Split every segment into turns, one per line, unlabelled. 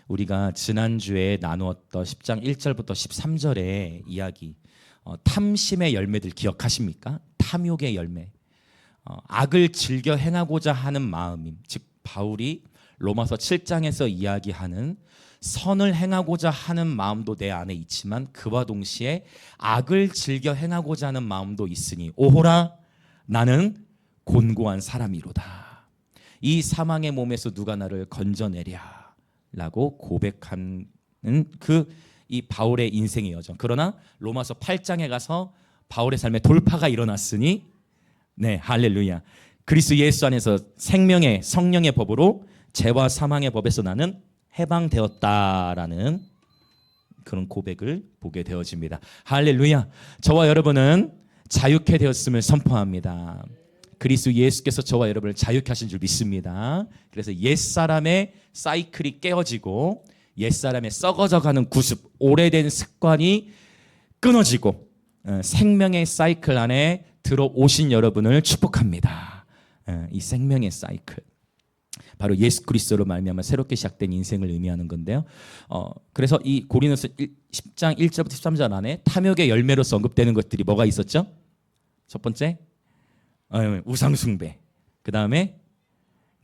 우리가 지난주에 나누었던 10장 1절부터 13절의 이야기, 탐심의 열매들 기억하십니까? 탐욕의 열매, 악을 즐겨 행하고자 하는 마음임, 즉 바울이 로마서 7장에서 이야기하는 선을 행하고자 하는 마음도 내 안에 있지만 그와 동시에 악을 즐겨 행하고자 하는 마음도 있으니 오호라 나는 곤고한 사람이로다. 이 사망의 몸에서 누가 나를 건져내랴 라고 고백하는 이 바울의 인생의 여정. 그러나 로마서 8장에 가서 바울의 삶에 돌파가 일어났으니 네, 할렐루야. 그리스도 예수 안에서 생명의 성령의 법으로 죄와 사망의 법에서 나는 해방되었다라는 그런 고백을 보게 되어집니다. 할렐루야. 저와 여러분은 자유케 되었음을 선포합니다. 그리스도 예수께서 저와 여러분을 자유케 하신 줄 믿습니다. 그래서 옛사람의 사이클이 깨어지고 옛사람의 썩어져가는 구습, 오래된 습관이 끊어지고 생명의 사이클 안에 들어오신 여러분을 축복합니다. 이 생명의 사이클, 바로 예수 그리스도로 말미암아 새롭게 시작된 인생을 의미하는 건데요. 그래서 이 고린도서 10장 1절부터 13절 안에 탐욕의 열매로서 언급되는 것들이 뭐가 있었죠? 첫 번째, 우상 숭배. 그 다음에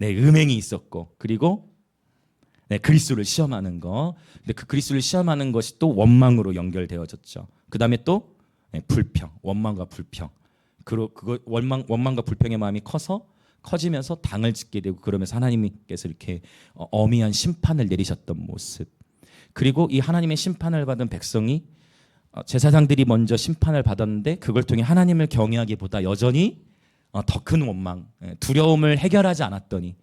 음행이 있었고, 그리고 그리스도를 시험하는 거. 근데 그 그리스도를 시험하는 것이 또 원망으로 연결되어졌죠. 그 다음에 또 불평, 원망과 불평. 그거 원망과 불평의 마음이 커지면서 당을 짓게 되고, 그러면서 하나님께서 이렇게 엄미한 심판을 내리셨던 모습. 그리고 이 하나님의 심판을 받은 백성이, 제사장들이 먼저 심판을 받았는데 그걸 통해 하나님을 경외하기보다 여전히 더 큰 원망, 두려움을 해결하지 않았더니,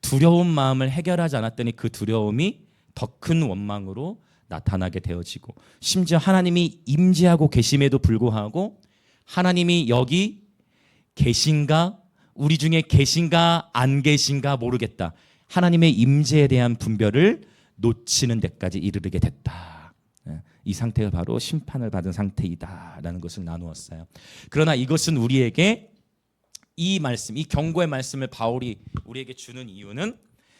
두려운 마음을 해결하지 않았더니 그 두려움이 더 큰 원망으로 나타나게 되어지고, 심지어 하나님이 임재하고 계심에도 불구하고 하나님이 여기 계신가, 우리 중에 계신가 안 계신가 모르겠다, 하나님의 임재에 대한 분별을 놓치는 데까지 이르게 됐다. 이 상태가 바로 심판을 받은 상태이다라는 것을 나누었어요. 그러나 이것은 우리에게 이 말씀, 이 경고의 말씀을 바울이 우리에게 주는 이유는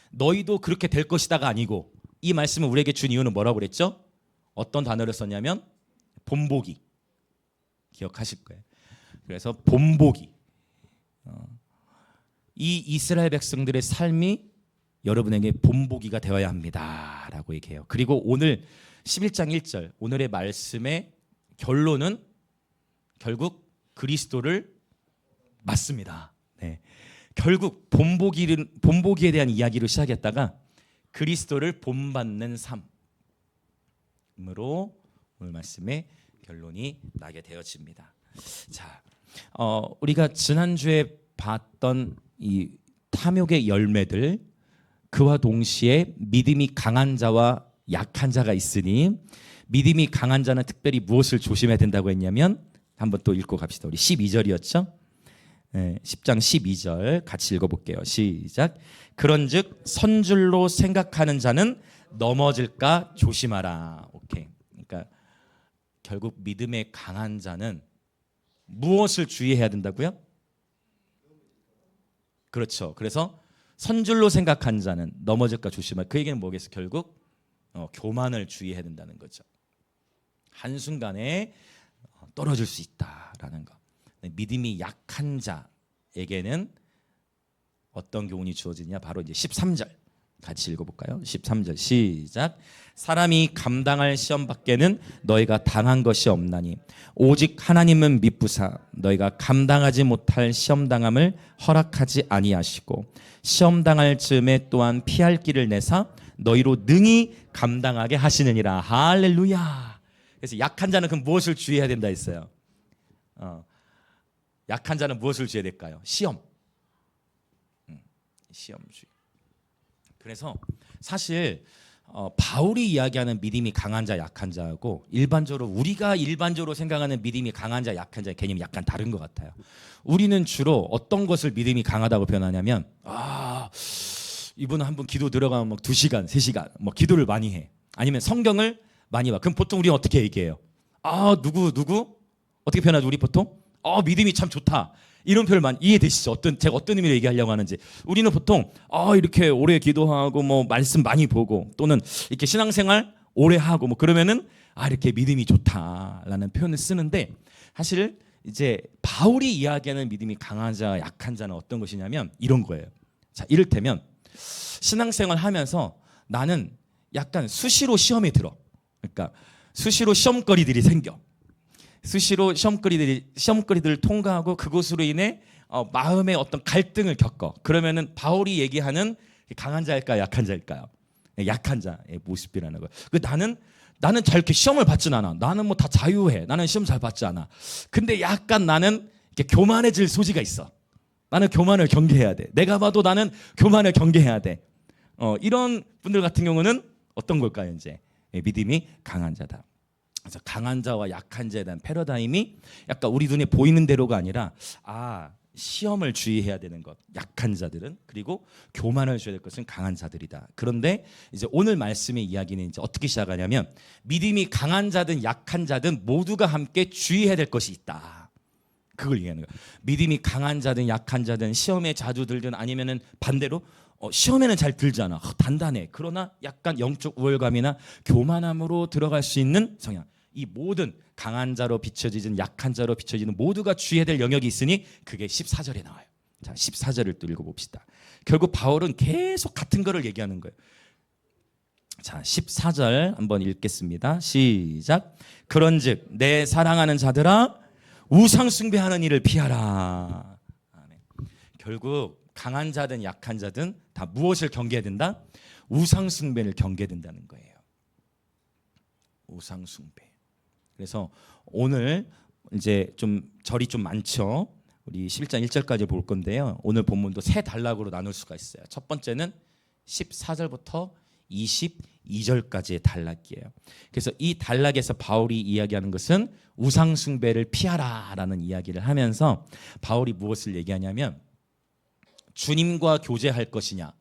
너희도 그렇게 될 것이다가 아니고, 이 말씀을 우리에게 준 이유는 뭐라고 그랬죠? 어떤 단어를 썼냐면 본보기. 기억하실 거예요. 그래서 본보기. 이 이스라엘 백성들의 삶이 여러분에게 본보기가 되어야 합니다라고 얘기해요. 그리고 오늘 11장 1절 오늘의 말씀의 결론은 결국 그리스도를 맞습니다. 결국 본보기에 대한 이야기로 시작했다가 그리스도를 본받는 삶으로 오늘 말씀의 결론이 나게 되어집니다. 자, 우리가 지난주에 봤던 이 탐욕의 열매들, 그와 동시에 믿음이 강한 자와 약한 자가 있으니, 믿음이 강한 자는 특별히 무엇을 조심해야 된다고 했냐면, 한번 또 읽고 갑시다. 우리 12절이었죠? 10장 12절 같이 읽어볼게요. 시작. 그런즉 선줄로 생각하는 자는 넘어질까 조심하라. 오케이. 그러니까 결국 믿음의 강한 자는 무엇을 주의해야 된다고요? 그렇죠. 그래서 선줄로 생각한 자는 넘어질까 조심하라. 그 얘기는 뭐겠어요? 결국 교만을 주의해야 된다는 거죠. 한순간에 떨어질 수 있다라는 거. 믿음이 약한 자에게는 어떤 교훈이 주어지냐? 바로 이제 13절 같이 읽어볼까요? 13절 시작. 사람이 감당할 시험 밖에는 너희가 당한 것이 없나니 오직 하나님은 미쁘사 너희가 감당하지 못할 시험 당함을 허락하지 아니하시고 시험 당할 즈음에 또한 피할 길을 내사 너희로 능히 감당하게 하시느니라. 할렐루야. 그래서 약한 자는 그럼 무엇을 주의해야 된다 했어요? 약한 자는 무엇을 주의해야 될까요? 시험. 시험주의. 그래서 사실 바울이 이야기하는 믿음이 강한 자, 약한 자하고 우리가 일반적으로 생각하는 믿음이 강한 자, 약한 자의 개념이 약간 다른 것 같아요. 우리는 주로 어떤 것을 믿음이 강하다고 표현하냐면, 이분은 한번 기도 들어가면 막 2시간, 3시간 뭐 기도를 많이 해. 아니면 성경을 많이 봐. 그럼 보통 우리는 어떻게 얘기해요? 누구 어떻게 표현하죠? 우리 보통 믿음이 참 좋다. 이런 표현 많이 이해되시죠? 제가 어떤 의미로 얘기하려고 하는지. 우리는 보통 이렇게 오래 기도하고 뭐 말씀 많이 보고 또는 이렇게 신앙생활 오래 하고 뭐 그러면은 이렇게 믿음이 좋다라는 표현을 쓰는데, 사실 이제 바울이 이야기하는 믿음이 강한 자, 약한 자는 어떤 것이냐면 이런 거예요. 자, 이를테면 신앙생활 하면서 나는 약간 수시로 시험에 들어. 그러니까 수시로 시험거리들이 생겨. 수시로 시험거리들을 통과하고 그것으로 인해 마음의 어떤 갈등을 겪어. 그러면은 바울이 얘기하는 강한 자일까요, 약한 자일까요? 약한 자의 모습이라는 거예요. 나는 잘 이렇게 시험을 받진 않아. 나는 뭐 다 자유해. 나는 시험 잘 받지 않아. 근데 약간 나는 이렇게 교만해질 소지가 있어. 나는 교만을 경계해야 돼. 내가 봐도 나는 교만을 경계해야 돼. 이런 분들 같은 경우는 어떤 걸까요? 이제 믿음이 강한 자다. 그래서 강한 자와 약한 자에 대한 패러다임이 약간 우리 눈에 보이는 대로가 아니라 시험을 주의해야 되는 것, 약한 자들은, 그리고 교만을 줘야 될 것은 강한 자들이다. 그런데 이제 오늘 말씀의 이야기는 이제 어떻게 시작하냐면 믿음이 강한 자든 약한 자든 모두가 함께 주의해야 될 것이 있다. 그걸 얘기하는 거예요. 믿음이 강한 자든 약한 자든 시험에 자주 들든 아니면은 반대로 시험에는 잘 들잖아. 단단해. 그러나 약간 영적 우월감이나 교만함으로 들어갈 수 있는 성향. 이 모든 강한 자로 비춰지든 약한 자로 비춰지는 모두가 주의해야 될 영역이 있으니 그게 14절에 나와요. 자, 14절을 또 읽어봅시다. 결국 바울은 계속 같은 거를 얘기하는 거예요. 자, 14절 한번 읽겠습니다. 시작. 그런즉 내 사랑하는 자들아 우상 숭배하는 일을 피하라. 아멘. 결국 강한 자든 약한 자든 다 무엇을 경계해야 된다? 우상 숭배를 경계해야 된다는 거예요. 우상 숭배. 그래서 오늘 이제 좀 절이 좀 많죠. 우리 11장 1절까지 볼 건데요. 오늘 본문도 세 단락으로 나눌 수가 있어요. 첫 번째는 14절부터 22절까지의 단락이에요. 그래서 이 단락에서 바울이 이야기하는 것은 우상 숭배를 피하라라는 이야기를 하면서 바울이 무엇을 얘기하냐면 주님과 교제할 것이냐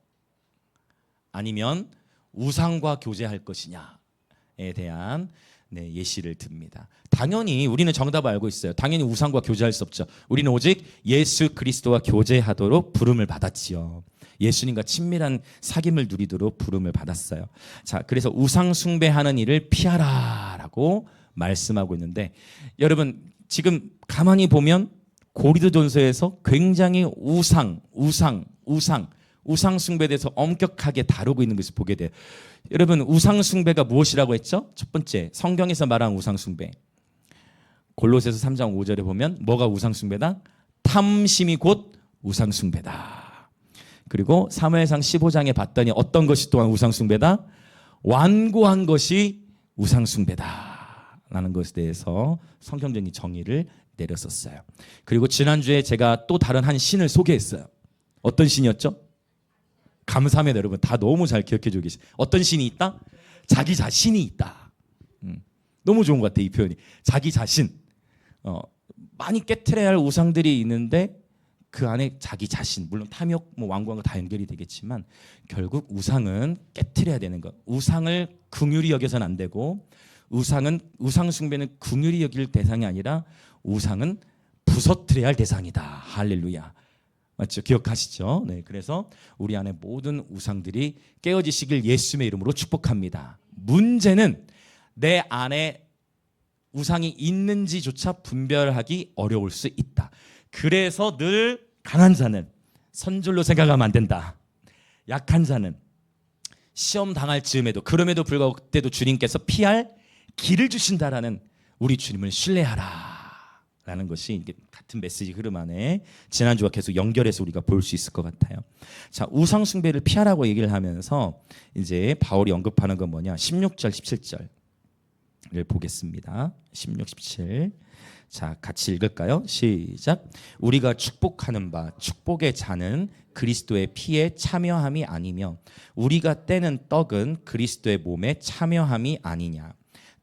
아니면 우상과 교제할 것이냐에 대한 예시를 듭니다. 당연히 우리는 정답을 알고 있어요. 당연히 우상과 교제할 수 없죠. 우리는 오직 예수 그리스도와 교제하도록 부름을 받았지요. 예수님과 친밀한 사귐을 누리도록 부름을 받았어요. 자, 그래서 우상 숭배하는 일을 피하라라고 말씀하고 있는데, 여러분 지금 가만히 보면 고린도전서에서 굉장히 우상 숭배에 대해서 엄격하게 다루고 있는 것을 보게 돼요. 여러분 우상 숭배가 무엇이라고 했죠? 첫 번째, 성경에서 말하는 우상 숭배. 골로새서 3장 5절에 보면 뭐가 우상 숭배다? 탐심이 곧 우상 숭배다. 그리고 사무엘상 15장에 봤더니 어떤 것이 또한 우상 숭배다? 완고한 것이 우상 숭배다 라는 것에 대해서 성경적인 정의를 내렸었어요. 그리고 지난주에 제가 또 다른 한 신을 소개했어요. 어떤 신이었죠? 감사합니다. 여러분 다 너무 잘 기억해주고 계시. 어떤 신이 있다? 자기 자신이 있다. 너무 좋은 것 같아요. 이 표현이. 자기 자신. 많이 깨트려야 할 우상들이 있는데 그 안에 자기 자신, 물론 탐욕, 완고한 거 다 연결이 되겠지만 결국 우상은 깨트려야 되는 것. 우상을 긍휼히 여겨서는 안 되고, 우상 숭배는 긍휼히 여길 대상이 아니라 우상은 부서뜨려야 할 대상이다. 할렐루야. 맞죠? 기억하시죠? 네, 그래서 우리 안에 모든 우상들이 깨어지시길 예수님의 이름으로 축복합니다. 문제는 내 안에 우상이 있는지조차 분별하기 어려울 수 있다. 그래서 늘 강한 자는 선줄로 생각하면 안 된다. 약한 자는 시험 당할 즈음에도, 그럼에도 불구하고 그때도 주님께서 피할 길을 주신다라는 우리 주님을 신뢰하라 라는 것이 같은 메시지 흐름 안에 지난주와 계속 연결해서 우리가 볼 수 있을 것 같아요. 자, 우상 숭배를 피하라고 얘기를 하면서 이제 바울이 언급하는 건 뭐냐? 16절 17절을 보겠습니다. 16, 17. 자, 같이 읽을까요? 시작. 우리가 축복하는 바 축복의 잔은 그리스도의 피에 참여함이 아니며 우리가 떼는 떡은 그리스도의 몸에 참여함이 아니냐.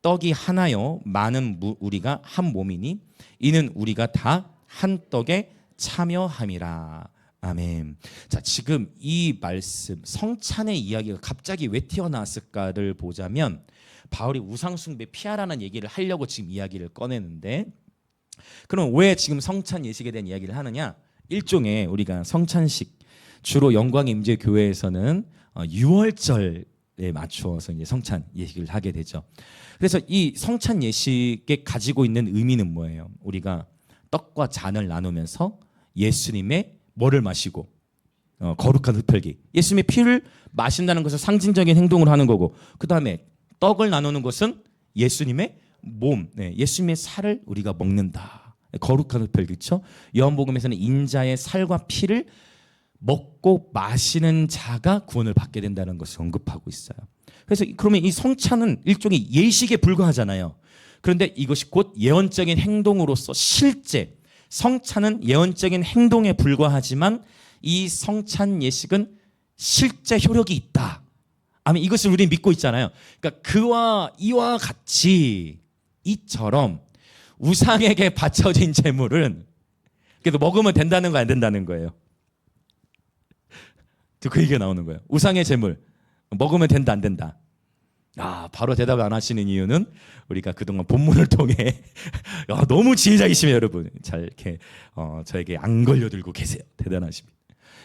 떡이 하나요 많은 우리가 한 몸이니 이는 우리가 다 한 떡에 참여함이라. 아멘. 자, 지금 이 말씀 성찬의 이야기가 갑자기 왜 튀어나왔을까를 보자면 바울이 우상 숭배 피하라는 얘기를 하려고 지금 이야기를 꺼내는데, 그럼 왜 지금 성찬 예식에 대한 이야기를 하느냐? 일종의 우리가 성찬식 주로 영광의 임재 교회에서는 6월절에 맞추어서 이제 성찬 예식을 하게 되죠. 그래서 이 성찬 예식에 가지고 있는 의미는 뭐예요? 우리가 떡과 잔을 나누면서 예수님의 뭐를 마시고 거룩한 흡혈기, 예수님의 피를 마신다는 것은 상징적인 행동을 하는 거고, 그 다음에 떡을 나누는 것은 예수님의 몸, 예수님의 살을 우리가 먹는다. 거룩한 흡혈, 그렇죠? 요한복음에서는 인자의 살과 피를 먹고 마시는 자가 구원을 받게 된다는 것을 언급하고 있어요. 그래서 그러면 이 성찬은 일종의 예식에 불과하잖아요. 그런데 이것이 곧 예언적인 행동으로서 실제 성찬은 예언적인 행동에 불과하지만 이 성찬 예식은 실제 효력이 있다. 아멘. 이것을 우리는 믿고 있잖아요. 그러니까 그와 이와 같이 이처럼 우상에게 바쳐진 제물은 그래도 먹으면 된다는 거 안 된다는 거예요. 그 얘기가 나오는 거예요. 우상의 제물 먹으면 된다 안 된다. 바로 대답 안 하시는 이유는 우리가 그동안 본문을 통해 너무 지혜자이시면 여러분 잘 이렇게 저에게 안 걸려들고 계세요. 대단하십니다.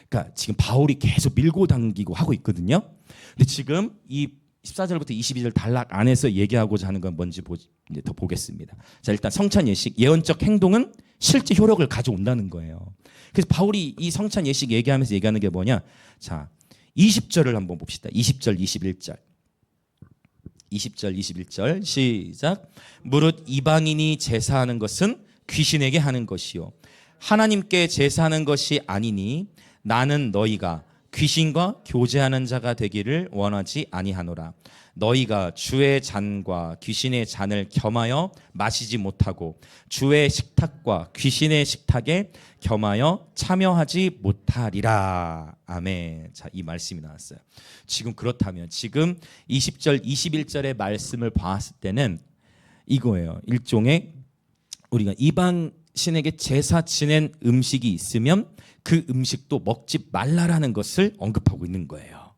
그러니까 지금 바울이 계속 밀고 당기고 하고 있거든요. 근데 지금 이 14절부터 22절 단락 안에서 얘기하고자 하는 건 뭔지 이제 더 보겠습니다. 자, 일단 성찬 예식 예언적 행동은 실제 효력을 가져온다는 거예요. 그래서 바울이 이 성찬 예식 얘기하면서 얘기하는 게 뭐냐? 자, 20절을 한번 봅시다. 20절, 21절. 20절, 21절 시작. 무릇 이방인이 제사하는 것은 귀신에게 하는 것이요 하나님께 제사하는 것이 아니니 나는 너희가 귀신과 교제하는 자가 되기를 원하지 아니하노라. 너희가 주의 잔과 귀신의 잔을 겸하여 마시지 못하고 주의 식탁과 귀신의 식탁에 겸하여 참여하지 못하리라. 아멘. 자, 이 말씀이 나왔어요. 지금 그렇다면 지금 20절, 21절의 말씀을 봤을 때는 이거예요. 일종의 우리가 이방 신에게 제사 지낸 음식이 있으면 그 음식도 먹지 말라라는 것을 언급하고 있는 거예요.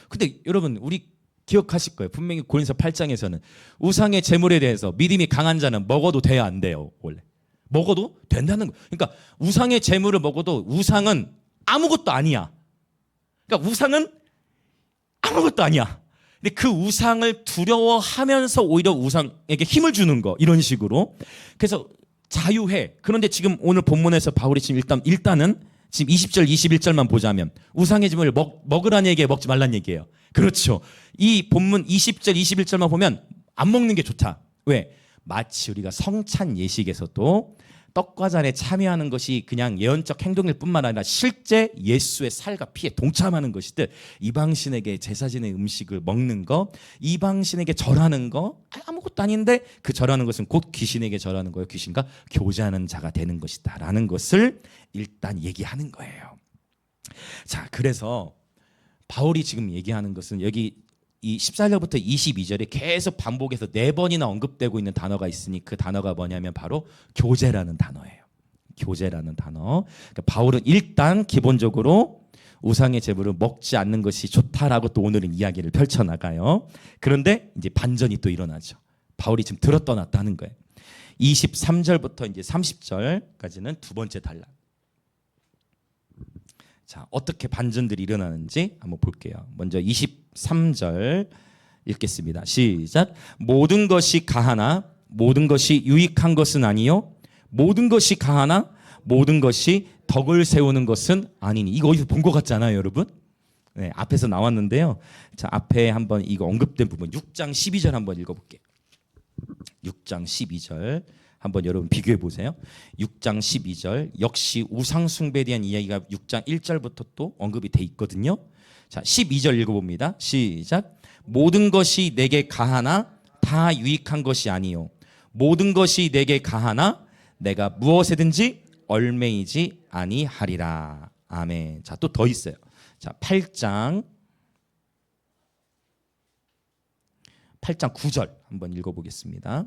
근데 여러분 우리 기억하실 거예요. 분명히 고린서 8장에서는 우상의 제물에 대해서 믿음이 강한 자는 먹어도 돼야 안 돼요. 원래 먹어도 된다는 거예요. 그러니까 우상의 제물을 먹어도 우상은 아무것도 아니야. 그러니까 우상은 아무것도 아니야. 근데 그 우상을 두려워하면서 오히려 우상에게 힘을 주는 거, 이런 식으로. 그래서 자유해. 그런데 지금 오늘 본문에서 바울이 지금 일단은 지금 20절 21절만 보자면 우상의 제물을 먹으라는 얘기예요, 먹지 말라는 얘기예요. 그렇죠. 이 본문 20절 21절만 보면 안 먹는 게 좋다. 왜? 마치 우리가 성찬 예식에서도 떡과 잔에 참여하는 것이 그냥 예언적 행동일 뿐만 아니라 실제 예수의 살과 피에 동참하는 것이듯 이방신에게 제사 지낸 음식을 먹는 거, 이방신에게 절하는 거 아무것도 아닌데 그 절하는 것은 곧 귀신에게 절하는 거예요. 귀신과 교제하는 자가 되는 것이다 라는 것을 일단 얘기하는 거예요. 자, 그래서 바울이 지금 얘기하는 것은 여기 이 14절부터 22절에 계속 반복해서 4번이나 언급되고 있는 단어가 있으니 그 단어가 뭐냐면 바로 교제라는 단어예요. 교제라는 단어. 그러니까 바울은 일단 기본적으로 우상의 제물을 먹지 않는 것이 좋다라고 또 오늘은 이야기를 펼쳐나가요. 그런데 이제 반전이 또 일어나죠. 바울이 지금 들었떠났다 하는 거예요. 23절부터 이제 30절까지는 두 번째 단락. 자, 어떻게 반전들이 일어나는지 한번 볼게요. 먼저 23절 읽겠습니다. 시작. 모든 것이 가하나 모든 것이 유익한 것은 아니요 모든 것이 가하나 모든 것이 덕을 세우는 것은 아니니. 이거 어디서 본 것 같잖아요, 여러분. 네, 앞에서 나왔는데요. 자, 앞에 한번 이거 언급된 부분 6장 12절 한번 읽어볼게요. 6장 12절 한번 여러분 비교해 보세요. 6장 12절 역시 우상 숭배에 대한 이야기가 6장 1절부터 또 언급이 돼 있거든요. 자, 12절 읽어봅니다. 시작. 모든 것이 내게 가하나 다 유익한 것이 아니요 모든 것이 내게 가하나 내가 무엇에든지 얼매이지 아니하리라. 아멘. 자, 또 더 있어요. 자, 8장 9절 한번 읽어보겠습니다.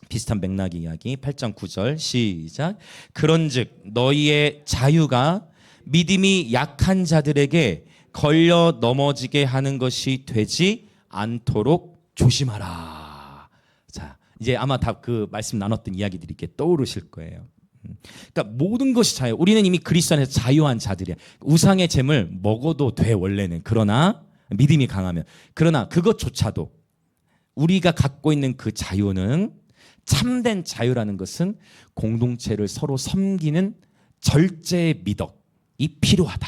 비슷한 맥락의 이야기. 8장 9절 시작. 그런즉 너희의 자유가 믿음이 약한 자들에게 걸려 넘어지게 하는 것이 되지 않도록 조심하라. 자, 이제 아마 다 그 말씀 나눴던 이야기들이 이렇게 떠오르실 거예요. 그러니까 모든 것이 자유. 우리는 이미 그리스도 안에서 자유한 자들이야. 우상의 잼을 먹어도 돼 원래는. 그러나 믿음이 강하면. 그러나 그것조차도 우리가 갖고 있는 그 자유는 참된 자유라는 것은 공동체를 서로 섬기는 절제의 미덕이 필요하다.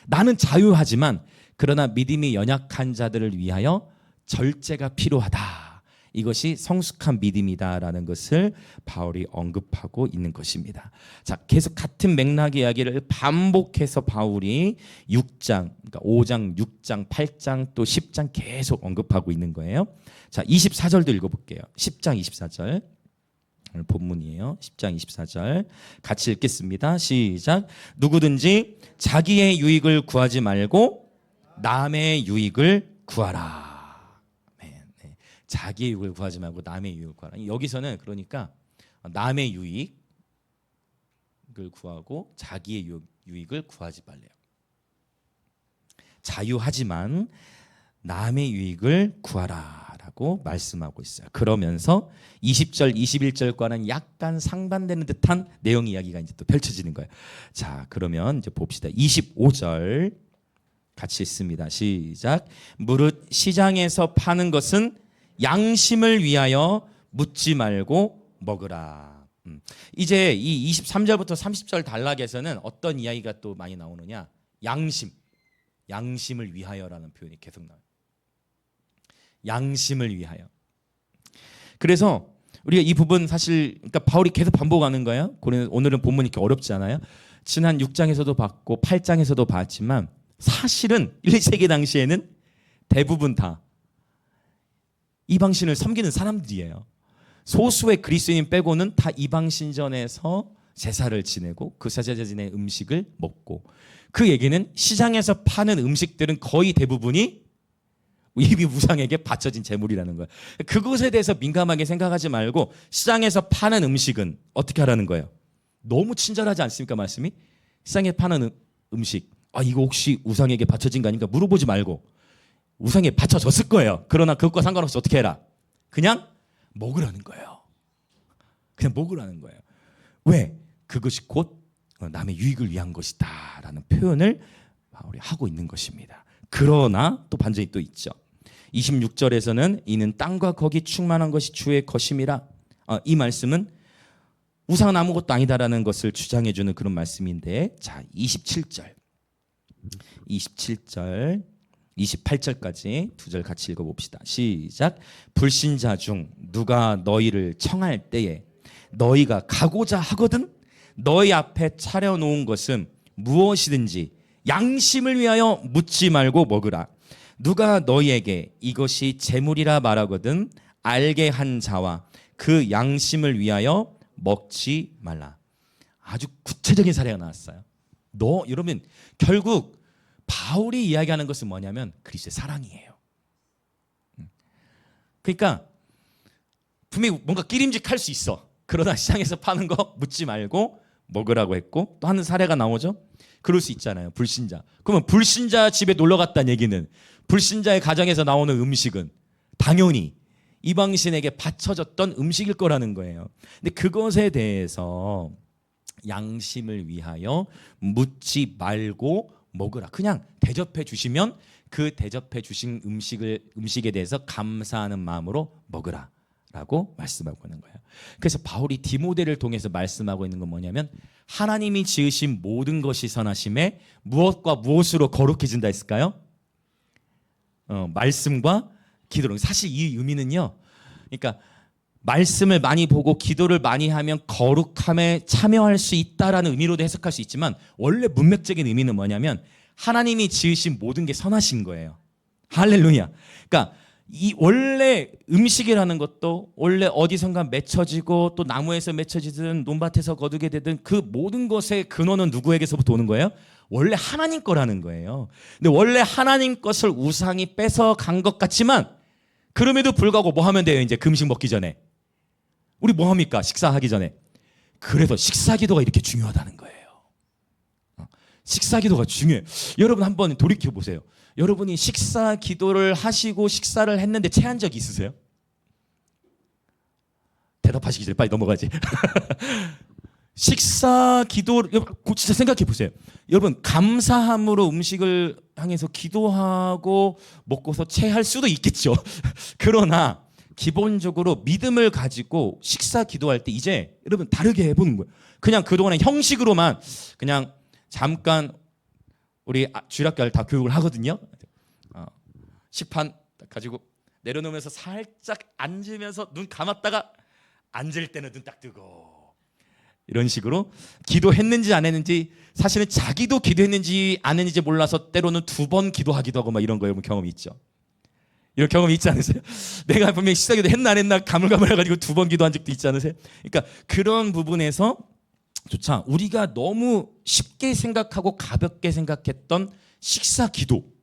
나는 자유하지만 그러나 믿음이 연약한 자들을 위하여 절제가 필요하다. 이것이 성숙한 믿음이다라는 것을 바울이 언급하고 있는 것입니다. 자, 계속 같은 맥락의 이야기를 반복해서 바울이 6장, 그러니까 5장, 6장, 8장 또 10장 계속 언급하고 있는 거예요. 자, 24절도 읽어볼게요. 10장 24절. 오늘 본문이에요. 10장 24절 같이 읽겠습니다. 시작. 누구든지 자기의 유익을 구하지 말고 남의 유익을 구하라. 자기의 유익을 구하지 말고 남의 유익을 구하라. 여기서는 그러니까 남의 유익을 구하고 자기의 유익을 구하지 말래요. 자유하지만 남의 유익을 구하라라고 말씀하고 있어요. 그러면서 20절, 21절과는 약간 상반되는 듯한 내용 이야기가 이제 또 펼쳐지는 거예요. 자, 그러면 이제 봅시다. 25절 같이 읽습니다. 시작. 무릇 시장에서 파는 것은 양심을 위하여 묻지 말고 먹으라. 이제 이 23절부터 30절 단락에서는 어떤 이야기가 또 많이 나오느냐? 양심을 위하여라는 표현이 계속 나와요. 양심을 위하여. 그래서 우리가 이 부분 사실 그러니까 바울이 계속 반복하는 거예요. 오늘은 본문이 이렇게 어렵지 않아요. 지난 6장에서도 봤고 8장에서도 봤지만 사실은 1세기 당시에는 대부분 다 이방신을 섬기는 사람들이에요. 소수의 그리스도인 빼고는 다 이방신전에서 제사를 지내고 그 제사 지낸 음식을 먹고, 그 얘기는 시장에서 파는 음식들은 거의 대부분이 이미 우상에게 바쳐진 제물이라는 거예요. 그것에 대해서 민감하게 생각하지 말고 시장에서 파는 음식은 어떻게 하라는 거예요? 너무 친절하지 않습니까? 말씀이 시장에 파는 음식, 이거 혹시 우상에게 바쳐진 거 아닌가 물어보지 말고 우상에 바쳐졌을 거예요. 그러나 그것과 상관없이 어떻게 해라? 그냥 먹으라는 거예요. 그냥 먹으라는 거예요. 왜? 그것이 곧 남의 유익을 위한 것이다 라는 표현을 바울이 하고 있는 것입니다. 그러나 또 반전이 또 있죠. 26절에서는 이는 땅과 거기 충만한 것이 주의 것임이라. 이 말씀은 우상은 아무것도 아니다라는 것을 주장해 주는 그런 말씀인데, 자 27절 28절까지 두 절 같이 읽어봅시다. 시작. 불신자 중 누가 너희를 청할 때에 너희가 가고자 하거든 너희 앞에 차려놓은 것은 무엇이든지 양심을 위하여 묻지 말고 먹으라. 누가 너희에게 이것이 재물이라 말하거든 알게 한 자와 그 양심을 위하여 먹지 말라. 아주 구체적인 사례가 나왔어요. 여러분 결국 바울이 이야기하는 것은 뭐냐면 그리스도의 사랑이에요. 그러니까 분명히 뭔가 끼림직할 수 있어. 그러나 시장에서 파는 거 묻지 말고 먹으라고 했고, 또 하는 사례가 나오죠. 그럴 수 있잖아요. 불신자. 그러면 불신자 집에 놀러 갔다는 얘기는 불신자의 가정에서 나오는 음식은 당연히 이방신에게 바쳐졌던 음식일 거라는 거예요. 근데 그것에 대해서 양심을 위하여 묻지 말고 먹으라. 그냥 대접해 주시면 그 대접해 주신 음식에 대해서 감사하는 마음으로 먹으라 라고 말씀하고 있는 거예요. 그래서 바울이 디모데를 통해서 말씀하고 있는 건 뭐냐면, 하나님이 지으신 모든 것이 선하심에 무엇과 무엇으로 거룩해진다 했을까요? 말씀과 기도로. 사실 이 의미는요, 그러니까 말씀을 많이 보고 기도를 많이 하면 거룩함에 참여할 수 있다라는 의미로도 해석할 수 있지만, 원래 문맥적인 의미는 뭐냐면 하나님이 지으신 모든 게 선하신 거예요. 할렐루야. 그러니까 이 원래 음식이라는 것도 원래 어디선가 맺혀지고 또 나무에서 맺혀지든 논밭에서 거두게 되든 그 모든 것의 근원은 누구에게서부터 오는 거예요? 원래 하나님 거라는 거예요. 근데 원래 하나님 것을 우상이 뺏어간 것 같지만, 그럼에도 불구하고 뭐 하면 돼요? 이제 금식 먹기 전에 우리 뭐 합니까? 식사하기 전에. 그래서 식사기도가 이렇게 중요하다는 거예요. 식사기도가 중요해요. 여러분 한번 돌이켜 보세요. 여러분이 식사기도를 하시고 식사를 했는데 체한 적이 있으세요? 답답하시기 전에 빨리 넘어가지. 식사 기도 진짜 생각해 보세요. 여러분 감사함으로 음식을 향해서 기도하고 먹고서 체할 수도 있겠죠. 그러나 기본적으로 믿음을 가지고 식사 기도할 때 이제 여러분 다르게 해보는 거예요. 그냥 그동안의 형식으로만 그냥 잠깐 우리 주일학교 다 교육을 하거든요. 식판 가지고 내려놓으면서 살짝 앉으면서 눈 감았다가 앉을 때는 눈 딱 뜨고 이런 식으로 기도했는지 안 했는지 사실은 자기도 기도했는지 안 했는지 몰라서 때로는 2번 기도하기도 하고 막 이런 거 여러분 경험이 있죠. 이런 경험이 있지 않으세요? 내가 분명히 식사기도 했나 안 했나 가물가물해가지고 2번 기도한 적도 있지 않으세요? 그러니까 그런 부분에서 조차 우리가 너무 쉽게 생각하고 가볍게 생각했던 식사 기도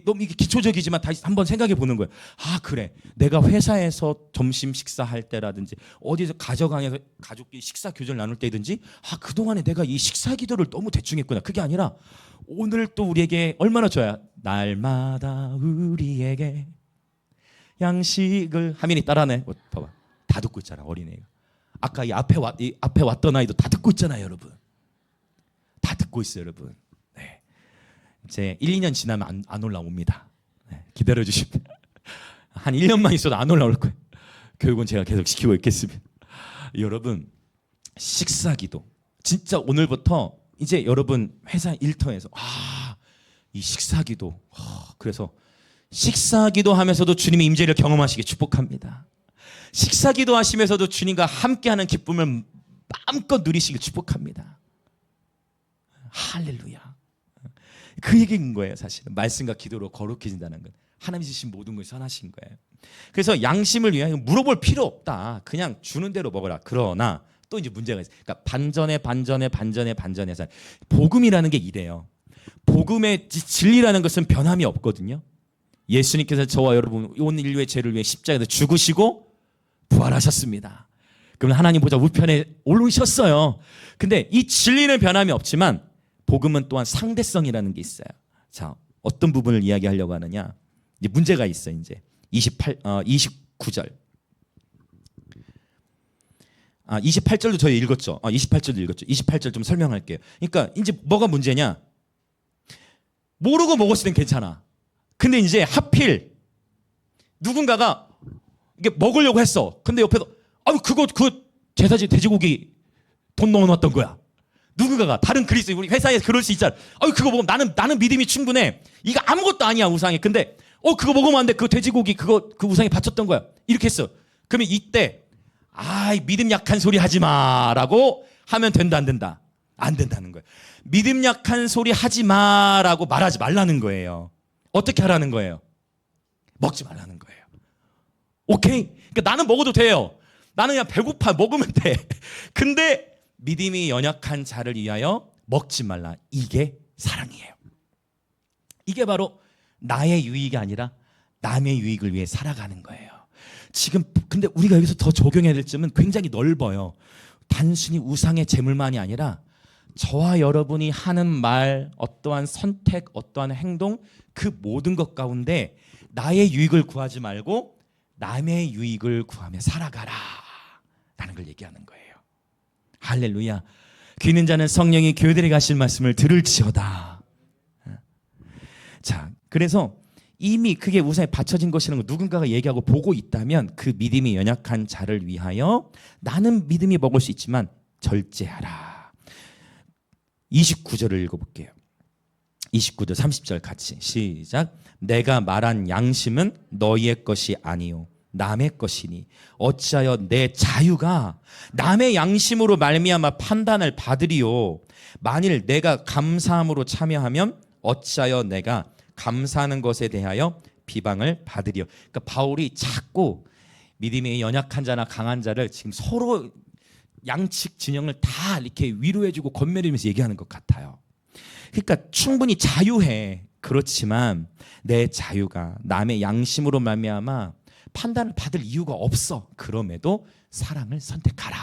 너무 이게 기초적이지만 다시 한번 생각해 보는 거예요. 아 그래 내가 회사에서 점심 식사할 때라든지 어디서 가정에서 가족끼리 식사 교제를 나눌 때든지 그동안에 내가 이 식사 기도를 너무 대충 했구나. 그게 아니라 오늘 또 우리에게 얼마나 줘야 날마다 우리에게 양식을 하민이 따라하네. 봐봐 다 듣고 있잖아 어린애가. 아까 이 앞에 왔던 아이도 다 듣고 있잖아요 여러분. 다 듣고 있어요 여러분. 이제 1, 2년 지나면 안 올라옵니다. 기다려 주십시오. 한 1년만 있어도 안 올라올 거예요. 교육은 제가 계속 시키고 있겠습니다. 여러분 식사기도 진짜 오늘부터 이제 여러분 회사 일터에서 이 식사기도 그래서 식사기도 하면서도 주님의 임재를 경험하시기 축복합니다. 식사기도 하시면서도 주님과 함께하는 기쁨을 마음껏 누리시길 축복합니다. 할렐루야. 그 얘기인 거예요. 사실은 말씀과 기도로 거룩해진다는 건 하나님 주신 모든 걸 선하신 거예요. 그래서 양심을 위하여 물어볼 필요 없다. 그냥 주는 대로 먹어라. 그러나 또 이제 문제가 있어요. 그러니까 반전해서 복음이라는 게 이래요. 복음의 진리라는 것은 변함이 없거든요. 예수님께서 저와 여러분 온 인류의 죄를 위해 십자가에서 죽으시고 부활하셨습니다. 그럼 하나님 보좌 우편에 오르셨어요. 근데 이 진리는 변함이 없지만 복음은 또한 상대성이라는 게 있어요. 자, 어떤 부분을 이야기하려고 하느냐? 이제 문제가 있어요. 이제 29절. 28절도 저희 읽었죠. 28절도 읽었죠. 28절 좀 설명할게요. 그러니까 이제 뭐가 문제냐? 모르고 먹었을 땐 괜찮아. 근데 이제 하필 누군가가 이게 먹으려고 했어. 근데 옆에서 그거 제사지 돼지고기 돈 넣어놨던 거야. 누군가가 다른 그리스도 우리 회사에서 그럴 수 있잖아. 그거 먹으면 나는 믿음이 충분해. 이거 아무것도 아니야 우상이. 근데 그거 먹으면 안 돼. 그 돼지고기 그 우상에 바쳤던 거야. 이렇게 했어. 그러면 이때 믿음 약한 소리 하지 마라고 하면 된다 안 된다? 안 된다는 거예요. 믿음 약한 소리 하지 마라고 말하지 말라는 거예요. 어떻게 하라는 거예요? 먹지 말라는 거예요. 오케이? 그러니까 나는 먹어도 돼요. 나는 그냥 배고파 먹으면 돼. 근데 믿음이 연약한 자를 위하여 먹지 말라. 이게 사랑이에요. 이게 바로 나의 유익이 아니라 남의 유익을 위해 살아가는 거예요. 지금 근데 우리가 여기서 더 적용해야 될 점은 굉장히 넓어요. 단순히 우상의 재물만이 아니라 저와 여러분이 하는 말, 어떠한 선택, 어떠한 행동 그 모든 것 가운데 나의 유익을 구하지 말고 남의 유익을 구하며 살아가라 라는 걸 얘기하는 거예요. 할렐루야. 귀 있는 자는 성령이 교회들에게 가실 말씀을 들을지어다. 자, 그래서 이미 그게 우상에 바쳐진 것이라는 걸 누군가가 얘기하고 보고 있다면 그 믿음이 연약한 자를 위하여 나는 믿음이 먹을 수 있지만 절제하라. 29절을 읽어볼게요. 29절 30절 같이 시작. 내가 말한 양심은 너희의 것이 아니요 남의 것이니 어찌하여 내 자유가 남의 양심으로 말미암아 판단을 받으리요. 만일 내가 감사함으로 참여하면 어찌하여 내가 감사하는 것에 대하여 비방을 받으리요. 그러니까 바울이 자꾸 믿음이 연약한 자나 강한 자를 지금 서로 양측 진영을 다 이렇게 위로해주고 건면해주면서 얘기하는 것 같아요. 그러니까 충분히 자유해. 그렇지만 내 자유가 남의 양심으로 말미암아 판단을 받을 이유가 없어. 그럼에도 사랑을 선택하라.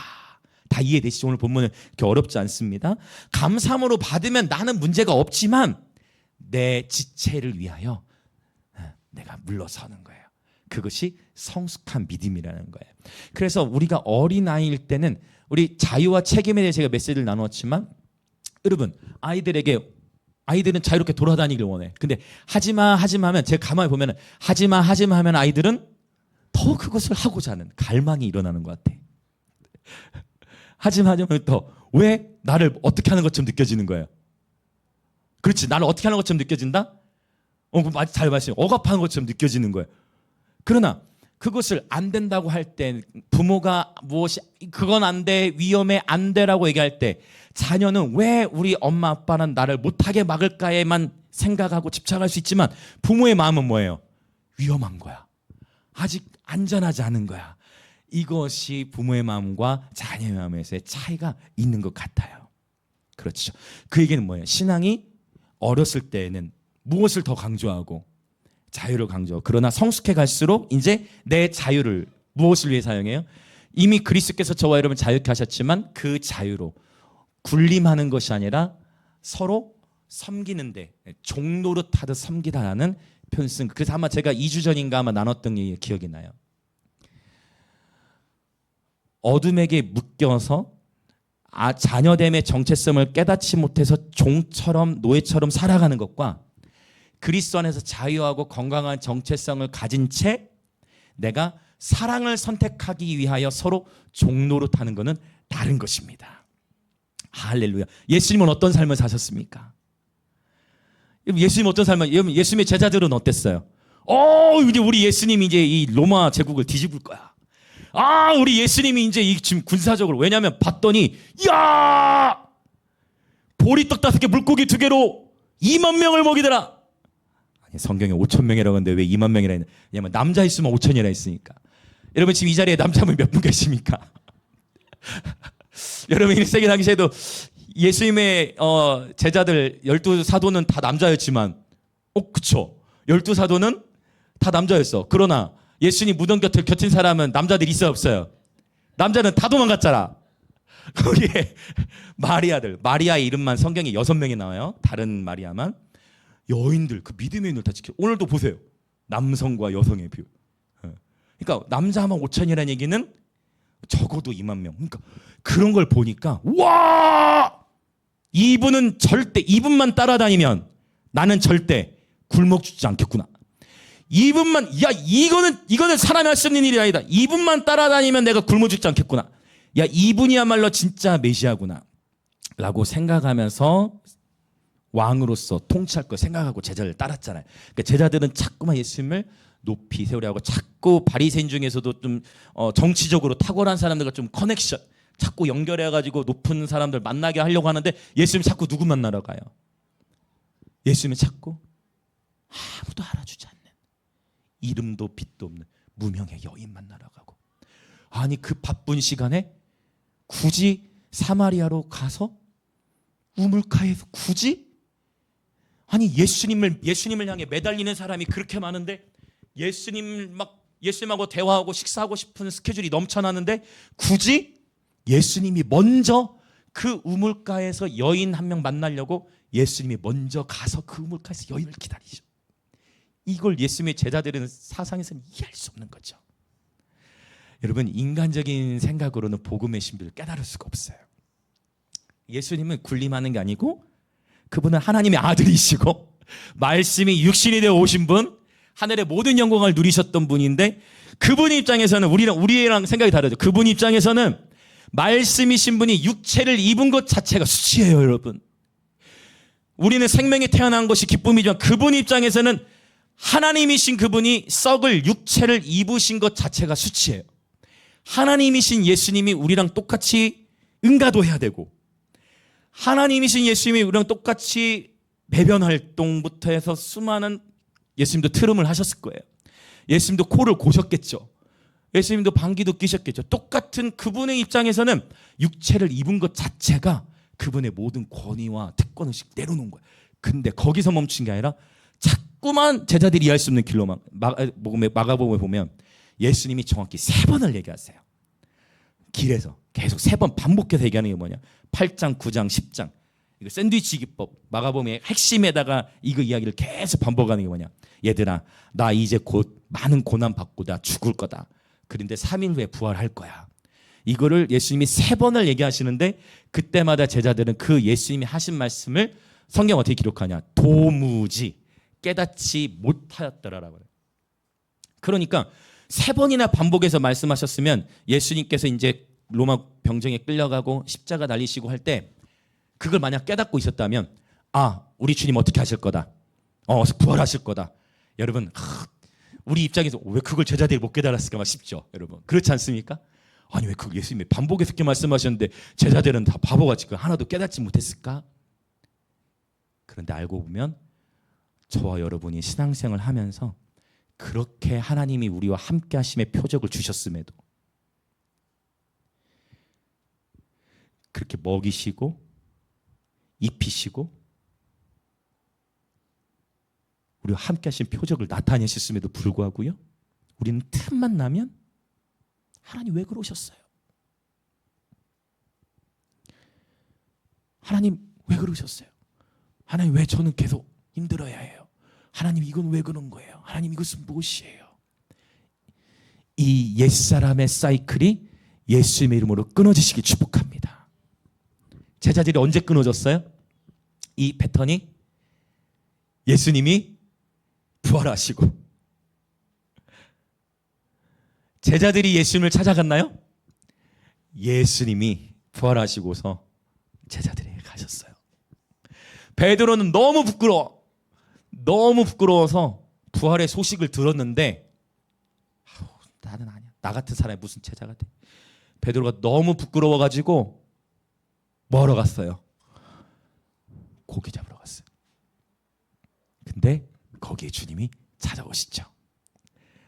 다 이해되시죠? 오늘 본문은 그렇게 어렵지 않습니다. 감사함으로 받으면 나는 문제가 없지만 내 지체를 위하여 내가 물러서는 거예요. 그것이 성숙한 믿음이라는 거예요. 그래서 우리가 어린아이일 때는 우리 자유와 책임에 대해 제가 메시지를 나누었지만 여러분 아이들은 자유롭게 돌아다니길 원해. 근데 하지마 하면 제가 가만히 보면 하지마 하면 아이들은 더 그것을 하고자 하는 갈망이 일어나는 것 같아. 하지마 하면 더 왜 나를 어떻게 하는 것처럼 느껴지는 거예요. 그렇지, 나를 어떻게 하는 것처럼 느껴진다? 잘 말씀해요. 억압하는 것처럼 느껴지는 거예요. 그러나 그것을 안 된다고 할 때 부모가 무엇이 그건 안 돼, 위험해, 안 돼라고 얘기할 때 자녀는 왜 우리 엄마 아빠는 나를 못하게 막을까에만 생각하고 집착할 수 있지만 부모의 마음은 뭐예요? 위험한 거야. 아직 안전하지 않은 거야. 이것이 부모의 마음과 자녀의 마음에서의 차이가 있는 것 같아요. 그렇죠. 그 얘기는 뭐예요? 신앙이 어렸을 때에는 무엇을 더 강조하고 자유를 강조하고 그러나 성숙해 갈수록 이제 내 자유를 무엇을 위해 사용해요? 이미 그리스도께서 저와 여러분 자유케 하셨지만 그 자유로 군림하는 것이 아니라 서로 섬기는데 종노릇하듯 섬기다라는 표현을 쓴. 그래서 아마 제가 2주 전인가 아마 나눴던 얘기 기억이 나요. 어둠에게 묶여서 자녀됨의 정체성을 깨닫지 못해서 종처럼 노예처럼 살아가는 것과 그리스도 안에서 자유하고 건강한 정체성을 가진 채 내가 사랑을 선택하기 위하여 서로 종노릇하는 것은 다른 것입니다. 할렐루야. 예수님은 어떤 삶을 사셨습니까? 예수님 어떤 삶을? 예수님의 제자들은 어땠어요? 이제 우리 예수님이 이제 이 로마 제국을 뒤집을 거야. 우리 예수님이 이제 지금 군사적으로, 왜냐하면 봤더니 야 보리떡 5개 물고기 2개로 2만 명을 먹이더라. 아니, 성경에 5천 명이라고 하는데 왜 2만 명이라 했냐? 왜냐면 남자 있으면 5천이라 했으니까. 여러분 지금 이 자리에 남자분 몇 분 계십니까? 여러분 1세기 당시에도 예수님의 제자들 12사도는 다 남자였지만 그쵸, 12사도는 다 남자였어. 그러나 예수님 무덤 곁을 겹친 사람은 남자들이 있어요, 없어요? 남자는 다 도망갔잖아. 거기에 마리아의 이름만 성경에 6명이 나와요. 다른 마리아만. 여인들, 그 믿음의 인을 다 지켜. 오늘도 보세요. 남성과 여성의 비율. 그러니까 남자 하면 5천이라는 얘기는 적어도 2만 명. 그러니까 그런 걸 보니까 와! 이분만 따라다니면 나는 절대 굶어 죽지 않겠구나. 이거는 사람이 할 수 없는 일이 아니다. 이분만 따라다니면 내가 굶어 죽지 않겠구나. 이분이야말로 진짜 메시아구나 라고 생각하면서 왕으로서 통치할 걸 생각하고 제자를 따랐잖아요. 그러니까 제자들은 자꾸만 예수님을 높이 세우려고 자꾸 바리새인 중에서도 좀 정치적으로 탁월한 사람들과 좀 커넥션 자꾸 연결해가지고 높은 사람들 만나게 하려고 하는데 예수님 자꾸 누구 만나러 가요? 예수님은 자꾸 아무도 알아주지 않는 이름도 빛도 없는 무명의 여인 만나러 가고, 아니 그 바쁜 시간에 굳이 사마리아로 가서 우물가에서 굳이, 아니 예수님을 향해 매달리는 사람이 그렇게 많은데 예수님하고 대화하고 식사하고 싶은 스케줄이 넘쳐나는데 굳이 예수님이 먼저 그 우물가에서 여인 한 명 만나려고 예수님이 먼저 가서 그 우물가에서 여인을 기다리죠. 이걸 예수님의 제자들은 사상에서는 이해할 수 없는 거죠. 여러분 인간적인 생각으로는 복음의 신비를 깨달을 수가 없어요. 예수님은 군림하는 게 아니고 그분은 하나님의 아들이시고 말씀이 육신이 되어 오신 분, 하늘의 모든 영광을 누리셨던 분인데 그분 입장에서는 우리랑 생각이 다르죠. 그분 입장에서는 말씀이신 분이 육체를 입은 것 자체가 수치예요, 여러분. 우리는 생명이 태어난 것이 기쁨이지만 그분 입장에서는 하나님이신 그분이 썩을 육체를 입으신 것 자체가 수치예요. 하나님이신 예수님이 우리랑 똑같이 응가도 해야 되고, 하나님이신 예수님이 우리랑 똑같이 배변 활동부터 해서 수많은, 예수님도 트름을 하셨을 거예요. 예수님도 코를 고셨겠죠. 예수님도 방귀도 뀌셨겠죠. 똑같은 그분의 입장에서는 육체를 입은 것 자체가 그분의 모든 권위와 특권을 내려놓은 거예요. 근데 거기서 멈춘 게 아니라 자꾸만 제자들이 이해할 수 없는 길로만, 마가복음에 보면 예수님이 정확히 3번을 얘기하세요. 길에서 계속 3번 반복해서 얘기하는 게 뭐냐, 8장, 9장, 10장 이거 샌드위치 기법 마가복음의 핵심에다가 이거 이야기를 계속 반복하는 게 뭐냐? 얘들아, 나 이제 곧 많은 고난 받고 나 죽을 거다. 그런데 3일 후에 부활할 거야. 이거를 예수님이 3번을 얘기하시는데 그때마다 제자들은 그 예수님이 하신 말씀을 성경 어떻게 기록하냐? 도무지 깨닫지 못하였더라라고 그래요. 그러니까 3번이나 반복해서 말씀하셨으면 예수님께서 이제 로마 병정에 끌려가고 십자가 달리시고 할 때 그걸 만약 깨닫고 있었다면 우리 주님 어떻게 하실 거다. 부활하실 거다. 여러분 우리 입장에서 왜 그걸 제자들이 못 깨달았을까 싶죠. 여러분 그렇지 않습니까? 아니 왜 그걸 예수님이 반복해서 이렇게 말씀하셨는데 제자들은 다 바보같이 그 하나도 깨닫지 못했을까? 그런데 알고 보면 저와 여러분이 신앙생활을 하면서 그렇게 하나님이 우리와 함께 하심의 표적을 주셨음에도 그렇게 먹이시고 입히시고 우리와 함께 하신 표적을 나타내셨음에도 불구하고요, 우리는 틈만 나면 하나님 왜 그러셨어요? 하나님 왜 그러셨어요? 하나님 왜 저는 계속 힘들어야 해요? 하나님 이건 왜 그런 거예요? 하나님 이것은 무엇이에요? 이 옛사람의 사이클이 예수님의 이름으로 끊어지시기 축복합니다. 제자들이 언제 끊어졌어요? 이 패턴이 예수님이 부활하시고 제자들이 예수님을 찾아갔나요? 예수님이 부활하시고서 제자들에게 가셨어요. 베드로는 너무 부끄러워서 부활의 소식을 들었는데 나는 아니야. 나 같은 사람이 무슨 제자가 돼. 베드로가 너무 부끄러워가지고 뭐하러 갔어요? 고기 잡으러 갔어요. 근데 거기에 주님이 찾아오시죠.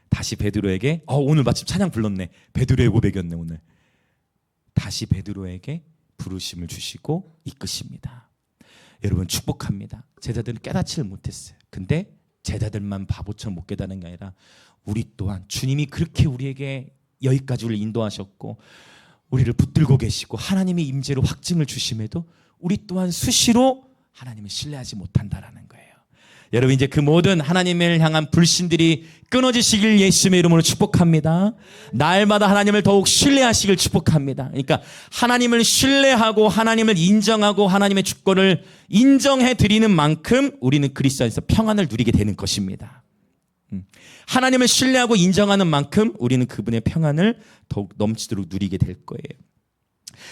다시 베드로에게 오늘 마침 찬양 불렀네. 베드로의 고백이었네 오늘. 다시 베드로에게 부르심을 주시고 이끄십니다. 여러분 축복합니다. 제자들은 깨닫지를 못했어요. 근데 제자들만 바보처럼 못 깨닫는 게 아니라 우리 또한 주님이 그렇게 우리에게 여기까지 우리를 인도하셨고 우리를 붙들고 계시고 하나님의 임재로 확증을 주심에도 우리 또한 수시로 하나님을 신뢰하지 못한다라는 거예요. 여러분 이제 그 모든 하나님을 향한 불신들이 끊어지시길 예수님의 이름으로 축복합니다. 날마다 하나님을 더욱 신뢰하시길 축복합니다. 그러니까 하나님을 신뢰하고 하나님을 인정하고 하나님의 주권을 인정해 드리는 만큼 우리는 그리스도 안에서 평안을 누리게 되는 것입니다. 하나님을 신뢰하고 인정하는 만큼 우리는 그분의 평안을 더욱 넘치도록 누리게 될 거예요.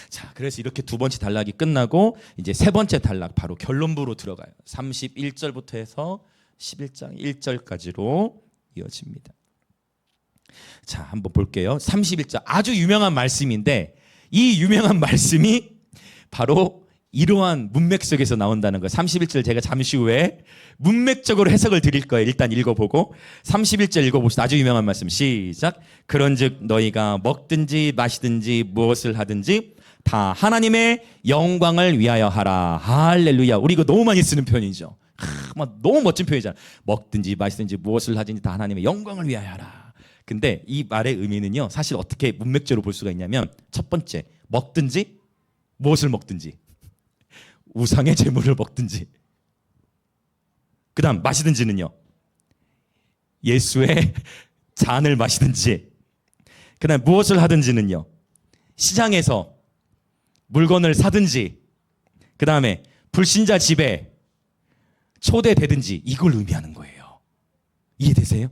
자, 그래서 이렇게 두 번째 단락이 끝나고 이제 세 번째 단락 바로 결론부로 들어가요. 31절부터 해서 11장 1절까지로 이어집니다. 자, 한번 볼게요. 31절 아주 유명한 말씀인데 이 유명한 말씀이 바로 이러한 문맥 속에서 나온다는 거예요. 31절 제가 잠시 후에 문맥적으로 해석을 드릴 거예요. 일단 읽어보고 31절 읽어봅시다. 아주 유명한 말씀 시작. 그런즉 너희가 먹든지 마시든지 무엇을 하든지 다 하나님의 영광을 위하여 하라. 할렐루야. 우리 이거 너무 많이 쓰는 표현이죠. 막 너무 멋진 표현이잖아. 먹든지 마시든지 무엇을 하든지 다 하나님의 영광을 위하여 하라. 근데 이 말의 의미는요, 사실 어떻게 문맥적으로 볼 수가 있냐면 첫 번째, 먹든지 무엇을 먹든지 우상의 제물을 먹든지, 그 다음 마시든지는요 예수의 잔을 마시든지, 그 다음 무엇을 하든지는요 시장에서 물건을 사든지, 그 다음에 불신자 집에 초대되든지, 이걸 의미하는 거예요. 이해되세요?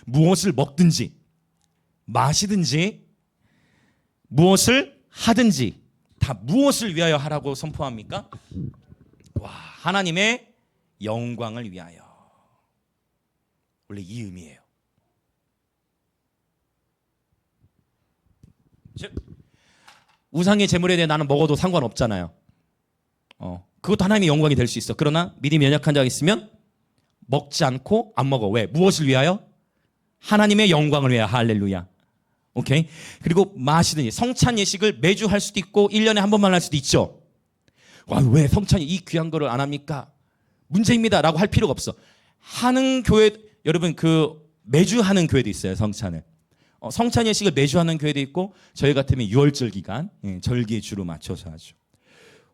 무엇을 먹든지 마시든지 무엇을 하든지 다 무엇을 위하여 하라고 선포합니까? 하나님의 영광을 위하여. 원래 이 의미예요. 즉 우상의 제물에 대해 나는 먹어도 상관없잖아요. 그것도 하나님의 영광이 될 수 있어. 그러나 믿음이 연약한 자가 있으면 먹지 않고 안 먹어. 왜? 무엇을 위하여? 하나님의 영광을 위하여. 할렐루야. 오케이. 그리고 마시든지, 성찬 예식을 매주 할 수도 있고 1년에 한 번만 할 수도 있죠. 왜 성찬이 이 귀한 거를 안 합니까? 문제입니다 라고 할 필요가 없어. 하는 교회, 여러분 매주 하는 교회도 있어요. 성찬을. 성찬 예식을 매주 하는 교회도 있고 저희 같으면 6월절 기간 절기의 주로 맞춰서 하죠.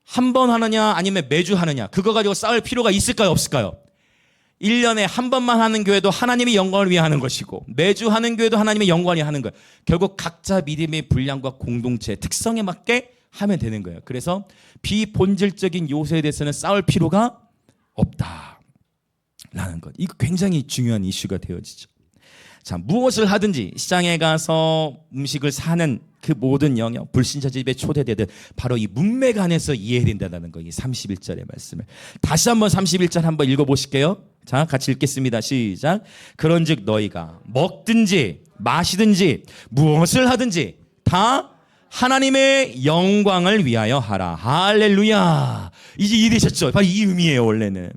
한 번 하느냐 아니면 매주 하느냐, 그거 가지고 싸울 필요가 있을까요 없을까요? 1년에 한 번만 하는 교회도 하나님의 영광을 위해 하는 것이고, 매주 하는 교회도 하나님의 영광을 위해 하는 거예요. 결국 각자 믿음의 분량과 공동체 특성에 맞게 하면 되는 거예요. 그래서 비본질적인 요소에 대해서는 싸울 필요가 없다라는 것. 이거 굉장히 중요한 이슈가 되어지죠. 자, 무엇을 하든지 시장에 가서 음식을 사는 그 모든 영역, 불신자 집에 초대되듯 바로 이 문맥 안에서 이해해야 된다는 거. 이 31절의 말씀을 다시 한번 31절 한번 읽어보실게요. 자, 같이 읽겠습니다. 시작. 그런즉 너희가 먹든지 마시든지 무엇을 하든지 다 하나님의 영광을 위하여 하라. 할렐루야. 이제 이해되셨죠? 바로 이 의미예요, 원래는.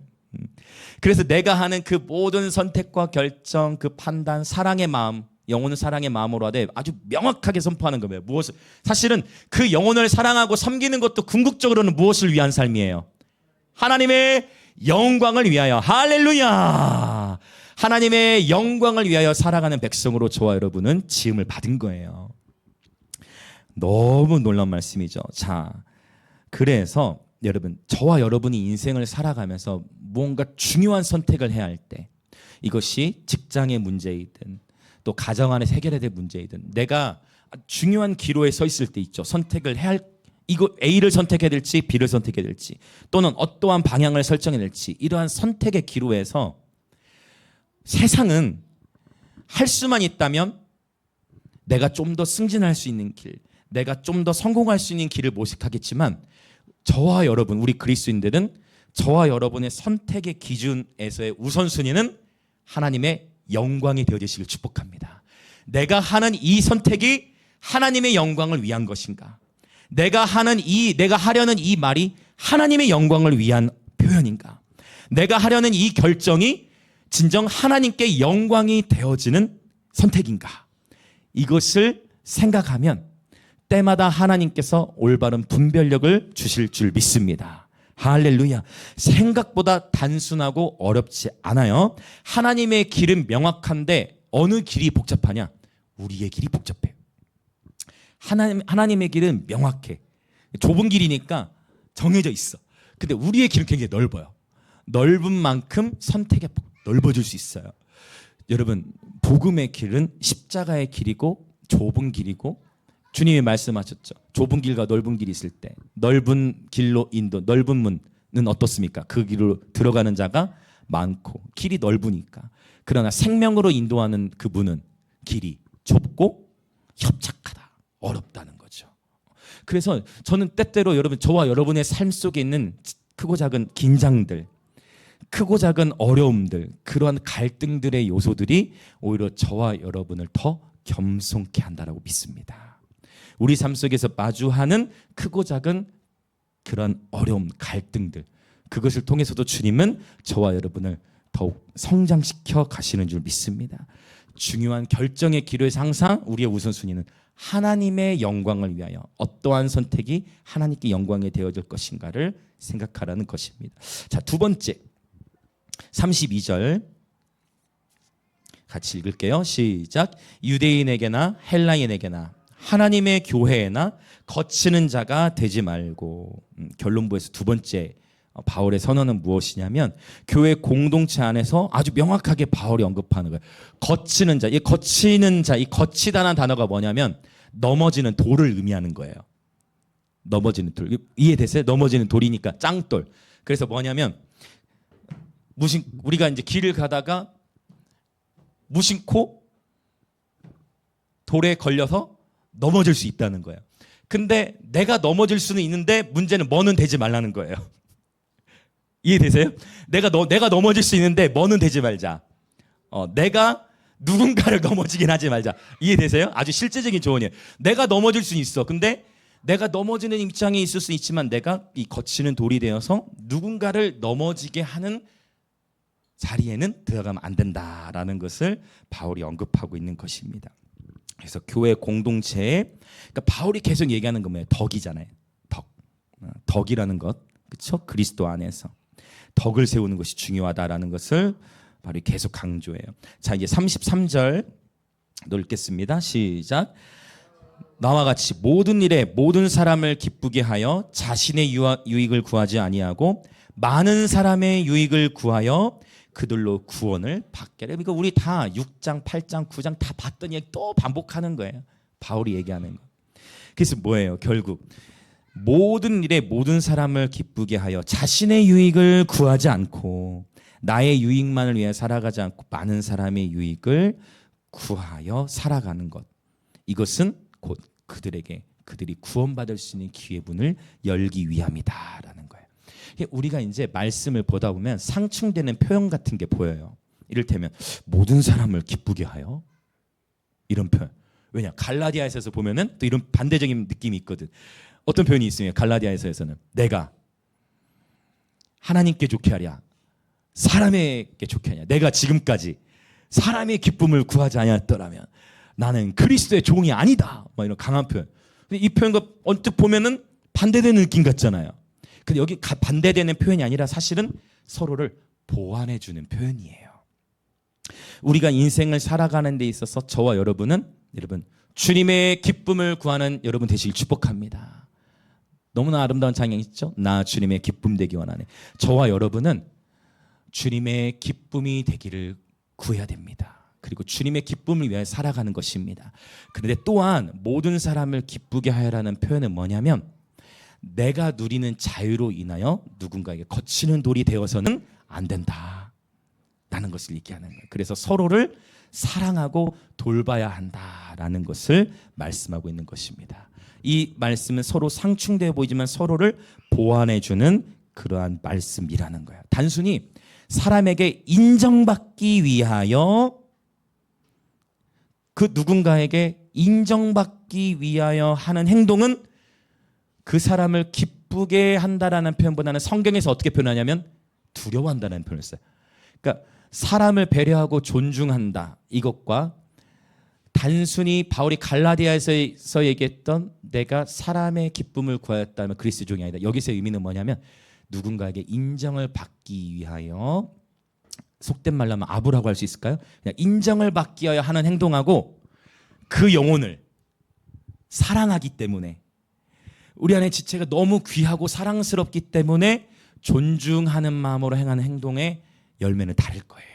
그래서 내가 하는 그 모든 선택과 결정, 그 판단, 사랑의 마음, 영혼은 사랑의 마음으로 하되 아주 명확하게 선포하는 거예요. 무엇을, 사실은 그 영혼을 사랑하고 섬기는 것도 궁극적으로는 무엇을 위한 삶이에요? 하나님의 영광을 위하여. 할렐루야. 하나님의 영광을 위하여 살아가는 백성으로 저와 여러분은 지음을 받은 거예요. 너무 놀라운 말씀이죠. 자, 그래서 여러분, 저와 여러분이 인생을 살아가면서 무언가 중요한 선택을 해야 할 때, 이것이 직장의 문제이든 또 가정 안에서 해결해야 될 문제이든, 내가 중요한 기로에 서 있을 때 있죠. 선택을 해야 할, 이거 A를 선택해야 될지 B를 선택해야 될지, 또는 어떠한 방향을 설정해야 될지, 이러한 선택의 기로에서 세상은 할 수만 있다면 내가 좀 더 승진할 수 있는 길, 내가 좀 더 성공할 수 있는 길을 모색하겠지만, 저와 여러분, 우리 그리스도인들은 저와 여러분의 선택의 기준에서의 우선순위는 하나님의 영광이 되어지시길 축복합니다. 내가 하는 이 선택이 하나님의 영광을 위한 것인가? 내가 하려는 이 말이 하나님의 영광을 위한 표현인가? 내가 하려는 이 결정이 진정 하나님께 영광이 되어지는 선택인가? 이것을 생각하면 때마다 하나님께서 올바른 분별력을 주실 줄 믿습니다. 할렐루야. 생각보다 단순하고 어렵지 않아요. 하나님의 길은 명확한데 어느 길이 복잡하냐? 우리의 길이 복잡해요. 하나님의 길은 명확해. 좁은 길이니까 정해져 있어. 근데 우리의 길은 굉장히 넓어요. 넓은 만큼 선택이 넓어질 수 있어요. 여러분, 복음의 길은 십자가의 길이고 좁은 길이고, 주님이 말씀하셨죠. 좁은 길과 넓은 길이 있을 때 넓은 길로 인도, 넓은 문은 어떻습니까? 그 길로 들어가는 자가 많고 길이 넓으니까. 그러나 생명으로 인도하는 그 문은 길이 좁고 협착하다, 어렵다는 거죠. 그래서 저는 때때로 여러분, 저와 여러분의 삶 속에 있는 크고 작은 긴장들, 크고 작은 어려움들, 그러한 갈등들의 요소들이 오히려 저와 여러분을 더 겸손케 한다라고 믿습니다. 우리 삶 속에서 마주하는 크고 작은 그런 어려움, 갈등들, 그것을 통해서도 주님은 저와 여러분을 더욱 성장시켜 가시는 줄 믿습니다. 중요한 결정의 기로에서 항상 우리의 우선순위는 하나님의 영광을 위하여 어떠한 선택이 하나님께 영광이 되어질 것인가를 생각하라는 것입니다. 자, 두 번째 32절 같이 읽을게요. 시작. 유대인에게나 헬라인에게나 하나님의 교회에나 거치는 자가 되지 말고. 결론부에서 두 번째 바울의 선언은 무엇이냐면, 교회 공동체 안에서 아주 명확하게 바울이 언급하는 거예요. 거치는 자, 이 거치는 자, 이 거치다라는 단어가 뭐냐면 넘어지는 돌을 의미하는 거예요. 넘어지는 돌, 이해되세요? 넘어지는 돌이니까 짱돌. 그래서 뭐냐면 우리가 이제 길을 가다가 무심코 돌에 걸려서 넘어질 수 있다는 거예요. 근데 내가 넘어질 수는 있는데 문제는 뭐는 되지 말라는 거예요. 이해되세요? 내가 넘어질 수 있는데 뭐는 되지 말자. 내가 누군가를 넘어지긴 하지 말자. 이해되세요? 아주 실제적인 조언이에요. 내가 넘어질 수 있어. 근데 내가 넘어지는 입장에 있을 수 있지만 내가 이 거치는 돌이 되어서 누군가를 넘어지게 하는 자리에는 들어가면 안 된다라는 것을 바울이 언급하고 있는 것입니다. 그래서 교회 공동체에, 그러니까 바울이 계속 얘기하는 건 뭐예요? 덕이잖아요. 덕이라는 것, 그렇죠? 그리스도 안에서 덕을 세우는 것이 중요하다라는 것을 바로 계속 강조해요. 자, 이제 33절 읽겠습니다. 시작. 나와 같이 모든 일에 모든 사람을 기쁘게 하여 자신의 유익을 구하지 아니하고 많은 사람의 유익을 구하여 그들로 구원을 받게. 그러니까 우리 다 6장, 8장, 9장 다 봤던 얘기 또 반복하는 거예요. 바울이 얘기하는 거. 그래서 뭐예요? 결국 모든 일에 모든 사람을 기쁘게 하여 자신의 유익을 구하지 않고 나의 유익만을 위해 살아가지 않고 많은 사람의 유익을 구하여 살아가는 것. 이것은 곧 그들이 구원받을 수 있는 기회 문을 열기 위함이다라는 거예요. 우리가 이제 말씀을 보다 보면 상충되는 표현 같은 게 보여요. 이를테면 모든 사람을 기쁘게 하여, 이런 표현. 왜냐? 갈라디아에서 보면은 또 이런 반대적인 느낌이 있거든. 어떤 표현이 있으면 갈라디아에서는 내가 하나님께 좋게 하랴, 사람에게 좋게 하냐. 내가 지금까지 사람의 기쁨을 구하지 아니하였더라면 나는 그리스도의 종이 아니다. 막 이런 강한 표현. 근데 이 표현과 언뜻 보면은 반대되는 느낌 같잖아요. 근데 여기 반대되는 표현이 아니라 사실은 서로를 보완해 주는 표현이에요. 우리가 인생을 살아가는 데 있어서 저와 여러분 주님의 기쁨을 구하는 여러분 되시길 축복합니다. 너무나 아름다운 찬양 있죠? 나 주님의 기쁨 되기 원하네. 저와 여러분은 주님의 기쁨이 되기를 구해야 됩니다. 그리고 주님의 기쁨을 위해 살아가는 것입니다. 그런데 또한 모든 사람을 기쁘게 하여라는 표현은 뭐냐면 내가 누리는 자유로 인하여 누군가에게 거치는 돌이 되어서는 안 된다 라는 것을 얘기하는 거예요. 그래서 서로를 사랑하고 돌봐야 한다라는 것을 말씀하고 있는 것입니다. 이 말씀은 서로 상충되어 보이지만 서로를 보완해 주는 그러한 말씀이라는 거예요. 단순히 사람에게 인정받기 위하여, 그 누군가에게 인정받기 위하여 하는 행동은 그 사람을 기쁘게 한다라는 표현보다는 성경에서 어떻게 표현하냐면 두려워한다는 표현을 써요. 그러니까 사람을 배려하고 존중한다, 이것과 단순히 바울이 갈라디아에서 얘기했던 내가 사람의 기쁨을 구하였다면 그리스도 종이 아니다, 여기서의 의미는 뭐냐면 누군가에게 인정을 받기 위하여, 속된 말로 하면 아부라고 할 수 있을까요? 그냥 인정을 받기 위하여 하는 행동하고 그 영혼을 사랑하기 때문에, 우리 안에 지체가 너무 귀하고 사랑스럽기 때문에 존중하는 마음으로 행하는 행동의 열매는 다를 거예요.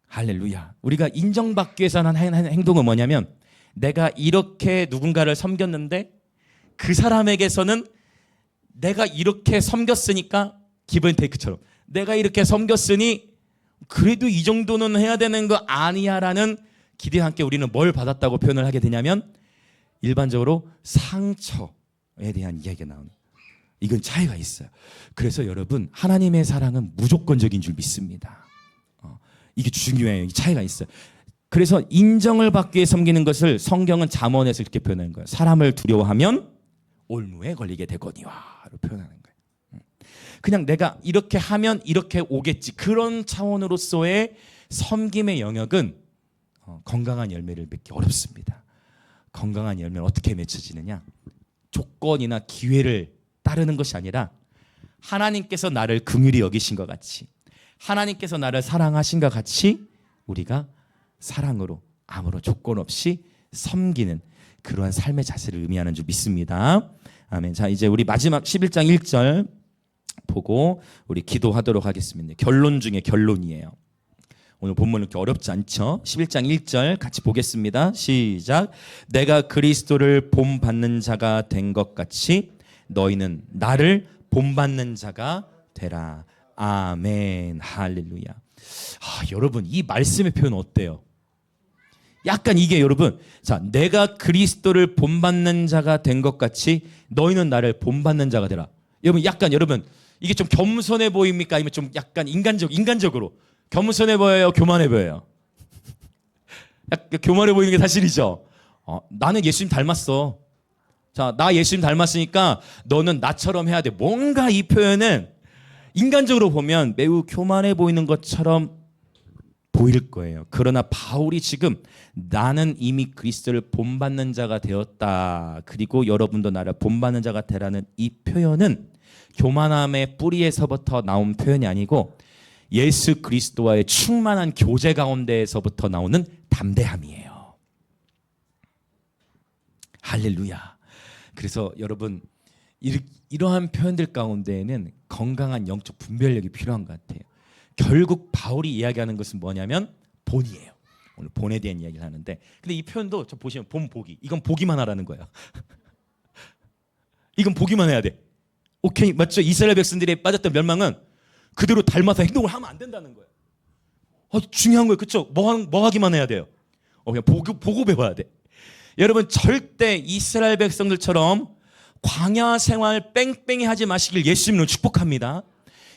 할렐루야. 우리가 인정받기 위해서 하는 행동은 뭐냐면 내가 이렇게 누군가를 섬겼는데 그 사람에게서는 내가 이렇게 섬겼으니까 기브앤테이크처럼 내가 이렇게 섬겼으니 그래도 이 정도는 해야 되는 거 아니야 라는 기대와 함께 우리는 뭘 받았다고 표현을 하게 되냐면 일반적으로 상처에 대한 이야기가 나오는, 이건 차이가 있어요. 그래서 여러분 하나님의 사랑은 무조건적인 줄 믿습니다. 이게 중요해요. 이 차이가 있어요. 그래서 인정을 받기 위해 섬기는 것을 성경은 잠언에서 이렇게 표현하는 거예요. 사람을 두려워하면 올무에 걸리게 되거니와로 표현하는 거예요. 그냥 내가 이렇게 하면 이렇게 오겠지, 그런 차원으로서의 섬김의 영역은 건강한 열매를 맺기 어렵습니다. 건강한 열매는 어떻게 맺혀지느냐? 조건이나 기회를 따르는 것이 아니라 하나님께서 나를 긍휼히 여기신 것 같이, 하나님께서 나를 사랑하신 것 같이 우리가 사랑으로 아무런 조건 없이 섬기는 그러한 삶의 자세를 의미하는 줄 믿습니다. 아멘. 자, 이제 우리 마지막 11장 1절 보고 우리 기도하도록 하겠습니다. 결론 중에 결론이에요. 오늘 본문은 그렇게 어렵지 않죠? 11장 1절 같이 보겠습니다. 시작. 내가 그리스도를 본받는 자가 된 것 같이 너희는 나를 본받는 자가 되라. 아멘. 할렐루야. 여러분 이 말씀의 표현 어때요? 약간 이게 여러분, 자, 내가 그리스도를 본받는 자가 된 것 같이 너희는 나를 본받는 자가 되라. 여러분 이게 좀 겸손해 보입니까? 아니면 좀 약간 인간적으로 겸손해 보여요? 교만해 보여요? 약간 교만해 보이는 게 사실이죠. 나는 예수님 닮았어. 자, 나 예수님 닮았으니까 너는 나처럼 해야 돼. 뭔가 이 표현은 인간적으로 보면 매우 교만해 보이는 것처럼 보일 거예요. 그러나 바울이 지금 나는 이미 그리스도를 본받는 자가 되었다, 그리고 여러분도 나를 본받는 자가 되라는 이 표현은 교만함의 뿌리에서부터 나온 표현이 아니고 예수 그리스도와의 충만한 교제 가운데에서부터 나오는 담대함이에요. 할렐루야. 그래서 여러분 이러한 표현들 가운데에는 건강한 영적 분별력이 필요한 것 같아요. 결국 바울이 이야기하는 것은 뭐냐면 본이에요. 오늘 본에 대한 이야기를 하는데, 근데 이 표현도 저 보시면 본 보기, 이건 보기만 하라는 거예요. 이건 보기만 해야 돼. 오케이, 맞죠? 이스라엘 백성들이 빠졌던 멸망은 그대로 닮아서 행동을 하면 안 된다는 거예요. 중요한 거예요, 그렇죠? 뭐 하기만 해야 돼요. 그냥 보고 배워야 돼. 여러분 절대 이스라엘 백성들처럼 광야 생활 뺑뺑이 하지 마시길 예수님으로 축복합니다.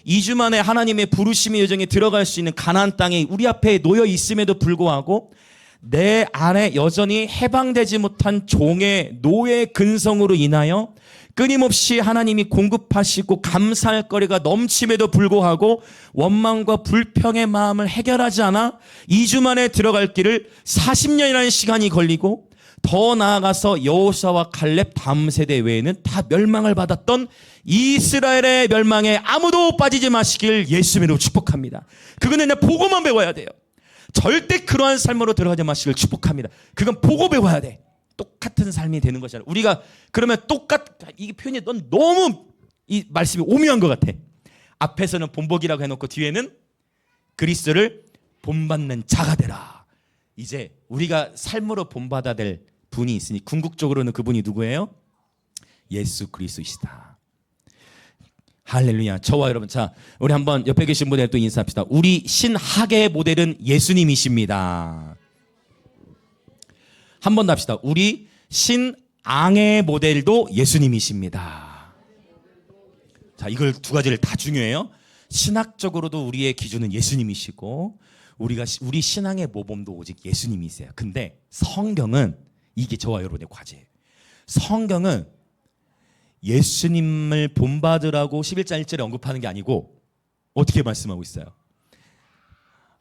2주 만에 하나님의 부르심의 여정에 들어갈 수 있는 가나안 땅에 우리 앞에 놓여 있음에도 불구하고 내 안에 여전히 해방되지 못한 종의 노예 근성으로 인하여 끊임없이 하나님이 공급하시고 감사할 거리가 넘침에도 불구하고 원망과 불평의 마음을 해결하지 않아 2주 만에 들어갈 길을 40년이라는 시간이 걸리고, 더 나아가서 여호수아와 갈렙 다음 세대 외에는 다 멸망을 받았던 이스라엘의 멸망에 아무도 빠지지 마시길 예수님으로 축복합니다. 그거는 그냥 보고만 배워야 돼요. 절대 그러한 삶으로 들어가지 마시길 축복합니다. 그건 보고 배워야 돼. 똑같은 삶이 되는 것이 아니라 우리가 그러면 이게 표현이 넌 너무 이 말씀이 오묘한 것 같아. 앞에서는 본보기라고 해놓고 뒤에는 그리스도를 본받는 자가 되라. 이제 우리가 삶으로 본받아야 될 분이 있으니 궁극적으로는 그분이 누구예요? 예수 그리스도이시다. 할렐루야. 저와 여러분, 자 우리 한번 옆에 계신 분에 또 인사합시다. 우리 신학의 모델은 예수님이십니다. 한 번 더 합시다. 우리 신앙의 모델도 예수님이십니다. 자, 이걸 두 가지를 다 중요해요. 신학적으로도 우리의 기준은 예수님이시고 우리 신앙의 모범도 오직 예수님이세요. 근데 성경은 이게 저와 여러분의 과제예요. 성경은 예수님을 본받으라고 11장 1절에 언급하는 게 아니고 어떻게 말씀하고 있어요?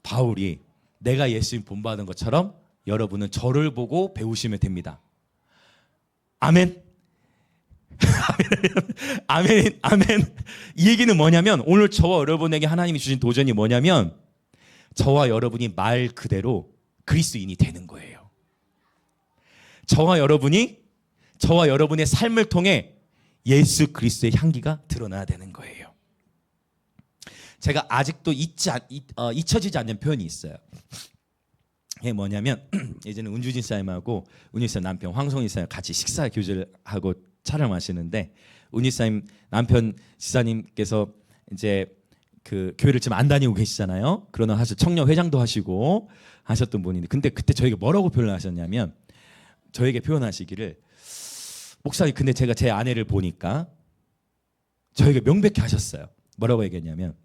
바울이 내가 예수님 본받은 것처럼 여러분은 저를 보고 배우시면 됩니다. 아멘. 아멘. 아멘. 이 얘기는 뭐냐면 오늘 저와 여러분에게 하나님이 주신 도전이 뭐냐면 저와 여러분이 말 그대로 그리스도인이 되는 거예요. 저와 여러분의 삶을 통해 예수 그리스도의 향기가 드러나야 되는 거예요. 제가 아직도 잊혀지지 않는 표현이 있어요. 이게 뭐냐면 예전에 은주진 사님하고 은유사님 남편 황송희 사님 같이 식사 교제를 하고 차를 마시는데 은유 사님 남편 지사님께서 이제 그 교회를 지금 안 다니고 계시잖아요. 그러나 사실 청년 회장도 하시고 하셨던 분인데, 근데 그때 저에게 뭐라고 표현하셨냐면 저에게 표현하시기를, 목사님 근데 제가 제 아내를 보니까 저에게 명백히 하셨어요. 뭐라고 얘기했냐면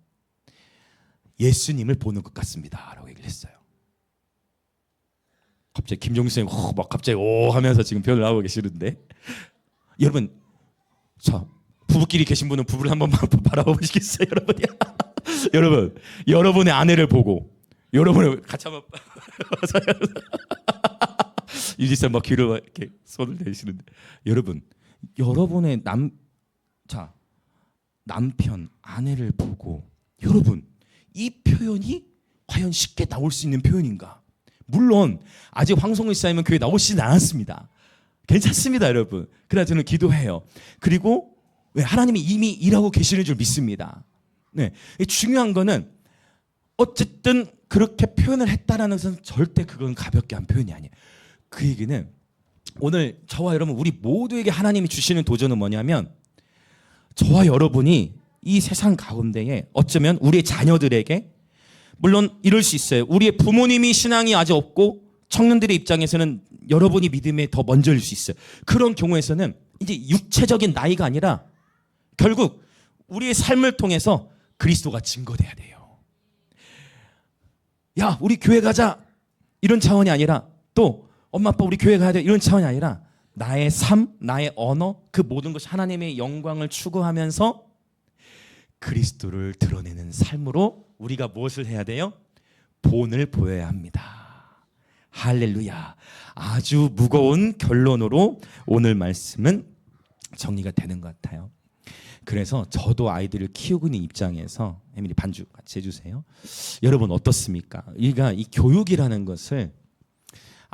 예수님을 보는 것 같습니다 라고 얘기를 했어요. 갑자기 김종수 선생님 막 갑자기 오 하면서 지금 표현을 하고 계시는데, 여러분 자 부부끼리 계신 분은 부부를 한번 바라보시겠어요? 여러분 여러분의 아내를 보고 여러분을 같이 한번 유지선 막 귀를 이렇게 손을 대시는데, 여러분의 남편 아내를 보고 여러분 이 표현이 과연 쉽게 나올 수 있는 표현인가? 물론 아직 황송희 사님은 교회 나오시진 않았습니다. 괜찮습니다, 여러분. 그러나 저는 기도해요. 그리고 하나님이 이미 일하고 계시는 줄 믿습니다. 네, 중요한 거는 어쨌든 그렇게 표현을 했다라는 것은 절대 그건 가볍게 한 표현이 아니에요. 그 얘기는 오늘 저와 여러분 우리 모두에게 하나님이 주시는 도전은 뭐냐면 저와 여러분이 이 세상 가운데에 어쩌면 우리의 자녀들에게, 물론 이럴 수 있어요. 우리의 부모님이 신앙이 아직 없고 청년들의 입장에서는 여러분이 믿음에 더 먼저일 수 있어요. 그런 경우에서는 이제 육체적인 나이가 아니라 결국 우리의 삶을 통해서 그리스도가 증거돼야 돼요. 야, 우리 교회 가자 이런 차원이 아니라, 또 엄마 아빠 우리 교회 가야 돼 이런 차원이 아니라 나의 삶, 나의 언어, 그 모든 것이 하나님의 영광을 추구하면서 그리스도를 드러내는 삶으로 우리가 무엇을 해야 돼요? 본을 보여야 합니다. 할렐루야. 아주 무거운 결론으로 오늘 말씀은 정리가 되는 것 같아요. 그래서 저도 아이들을 키우고 있는 입장에서, 에밀리 반주 같이 해주세요. 여러분 어떻습니까? 우리가 이 교육이라는 것을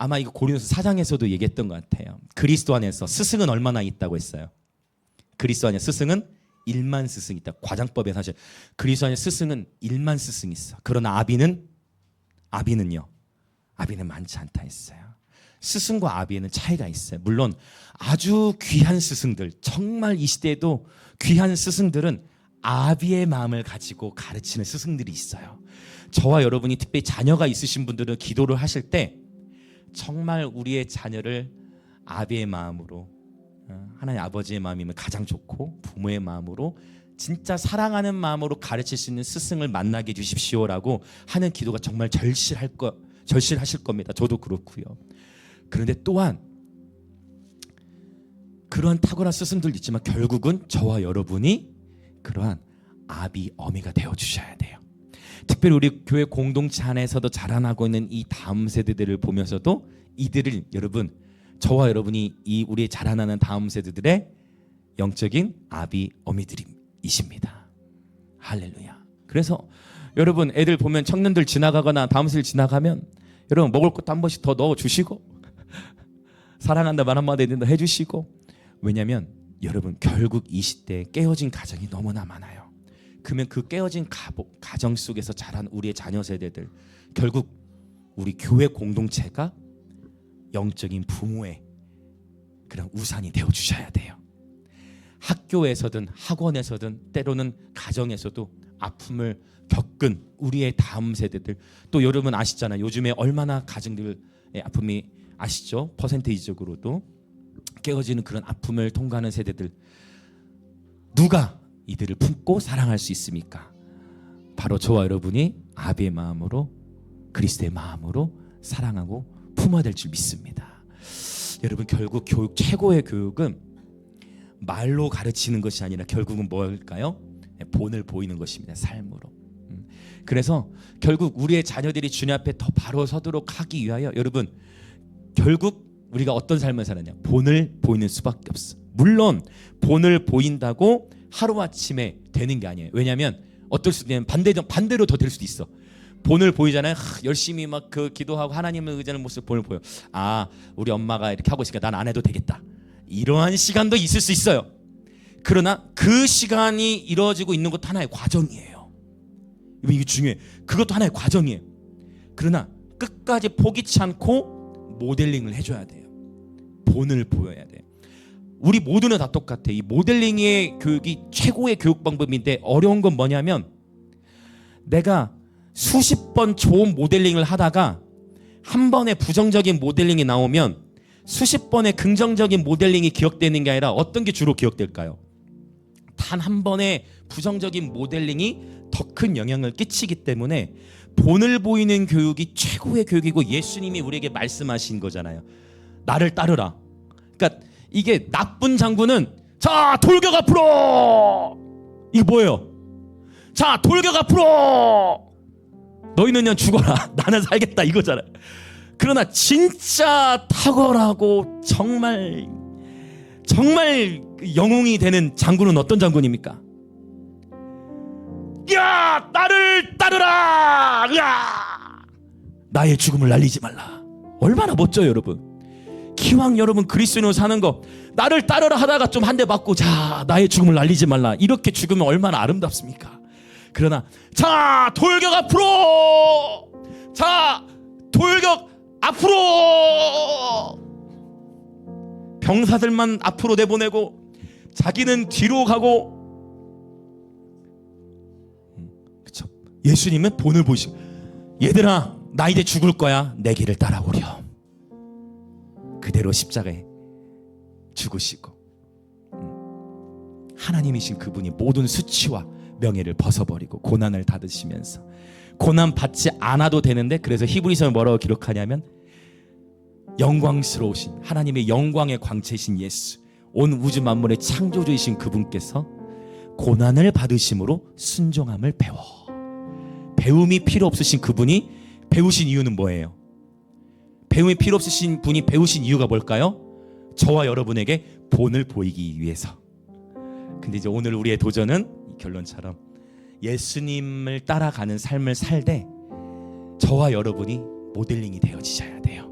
아마 이거 고린도서 4장에서도 얘기했던 것 같아요. 그리스도 안에서 스승은 얼마나 있다고 했어요? 그리스도 안에 스승은 1만 스승이 있다. 과장법에 사실 그리스도 안에 스승은 1만 스승이 있어. 그러나 아비는요. 아비는 많지 않다 했어요. 스승과 아비에는 차이가 있어요. 물론 아주 귀한 스승들, 정말 이 시대에도 귀한 스승들은 아비의 마음을 가지고 가르치는 스승들이 있어요. 저와 여러분이 특별히 자녀가 있으신 분들은 기도를 하실 때 정말 우리의 자녀를 아비의 마음으로, 하나님 아버지의 마음이면 가장 좋고 부모의 마음으로 진짜 사랑하는 마음으로 가르칠 수 있는 스승을 만나게 해주십시오라고 하는 기도가 정말 절실하실 겁니다. 저도 그렇고요. 그런데 또한 그러한 탁월한 스승들 있지만 결국은 저와 여러분이 그러한 아비, 어미가 되어주셔야 돼요. 특별히 우리 교회 공동체 안에서도 자라나고 있는 이 다음 세대들을 보면서도 이들을 여러분, 저와 여러분이 이 우리의 자라나는 다음 세대들의 영적인 아비, 어미들이십니다. 할렐루야. 그래서 여러분 애들 보면 청년들 지나가거나 다음 세대 지나가면 여러분 먹을 것도 한 번씩 더 넣어주시고 사랑한다 말 한마디 해주시고, 왜냐하면 여러분 결국 이 시대에 깨어진 가정이 너무나 많아요. 그러면 그 깨어진 가정 속에서 자란 우리의 자녀 세대들, 결국 우리 교회 공동체가 영적인 부모의 그런 우산이 되어주셔야 돼요. 학교에서든 학원에서든 때로는 가정에서도 아픔을 겪은 우리의 다음 세대들, 또 여러분 아시잖아요. 요즘에 얼마나 가정들의 아픔이 아시죠? 퍼센테이지적으로도 깨어지는 그런 아픔을 통과하는 세대들, 누가 이들을 품고 사랑할 수 있습니까? 바로 저와 여러분이 아비의 마음으로, 그리스도의 마음으로 사랑하고 품어야 될 줄 믿습니다. 여러분 결국 교육, 최고의 교육은 말로 가르치는 것이 아니라 결국은 뭘까요? 본을 보이는 것입니다. 삶으로. 그래서 결국 우리의 자녀들이 주님 앞에 더 바로 서도록 하기 위하여 여러분 결국 우리가 어떤 삶을 살았냐? 본을 보이는 수밖에 없어. 물론 본을 보인다고 하루아침에 되는 게 아니에요. 왜냐하면 어떨 수도 있는 반대로 더 될 수도 있어. 본을 보이잖아요. 열심히 막 그 기도하고 하나님을 의지하는 모습 본을 보여. 아, 우리 엄마가 이렇게 하고 있으니까 난 안 해도 되겠다. 이러한 시간도 있을 수 있어요. 그러나 그 시간이 이루어지고 있는 것도 하나의 과정이에요. 이게 중요해. 그것도 하나의 과정이에요. 그러나 끝까지 포기치 않고 모델링을 해줘야 돼요. 본을 보여야 돼요. 우리 모두는 다 똑같아. 이 모델링의 교육이 최고의 교육 방법인데 어려운 건 뭐냐면 내가 수십 번 좋은 모델링을 하다가 한 번에 부정적인 모델링이 나오면 수십 번의 긍정적인 모델링이 기억되는 게 아니라 어떤 게 주로 기억될까요? 단 한 번의 부정적인 모델링이 더 큰 영향을 끼치기 때문에 본을 보이는 교육이 최고의 교육이고 예수님이 우리에게 말씀하신 거잖아요. 나를 따르라. 그러니까 이게 나쁜 장군은 자 돌격 앞으로, 이거 뭐예요? 자 돌격 앞으로, 너희는 그냥 죽어라 나는 살겠다 이거잖아요. 그러나 진짜 탁월하고 정말 영웅이 되는 장군은 어떤 장군입니까? 야 나를 따르라, 야 나의 죽음을 날리지 말라. 얼마나 멋져요 여러분. 기왕 여러분 그리스도인으로 사는 거 나를 따르라 하다가 좀 한 대 맞고 자 나의 죽음을 날리지 말라, 이렇게 죽으면 얼마나 아름답습니까? 그러나 자 돌격 앞으로, 자 돌격 앞으로, 병사들만 앞으로 내보내고 자기는 뒤로 가고. 그쵸? 예수님은 본을 보시고 얘들아 나 이제 죽을 거야 내 길을 따라오렴. 그대로 십자가에 죽으시고 하나님이신 그분이 모든 수치와 명예를 벗어버리고 고난을 받으시면서 고난 받지 않아도 되는데, 그래서 히브리서에 뭐라고 기록하냐면 영광스러우신 하나님의 영광의 광채이신 예수, 온 우주 만물의 창조주이신 그분께서 고난을 받으심으로 순종함을 배움이 필요 없으신 그분이 배우신 이유는 뭐예요? 배움이 필요 없으신 분이 배우신 이유가 뭘까요? 저와 여러분에게 본을 보이기 위해서. 근데 이제 오늘 우리의 도전은 이 결론처럼 예수님을 따라가는 삶을 살되 저와 여러분이 모델링이 되어지셔야 돼요.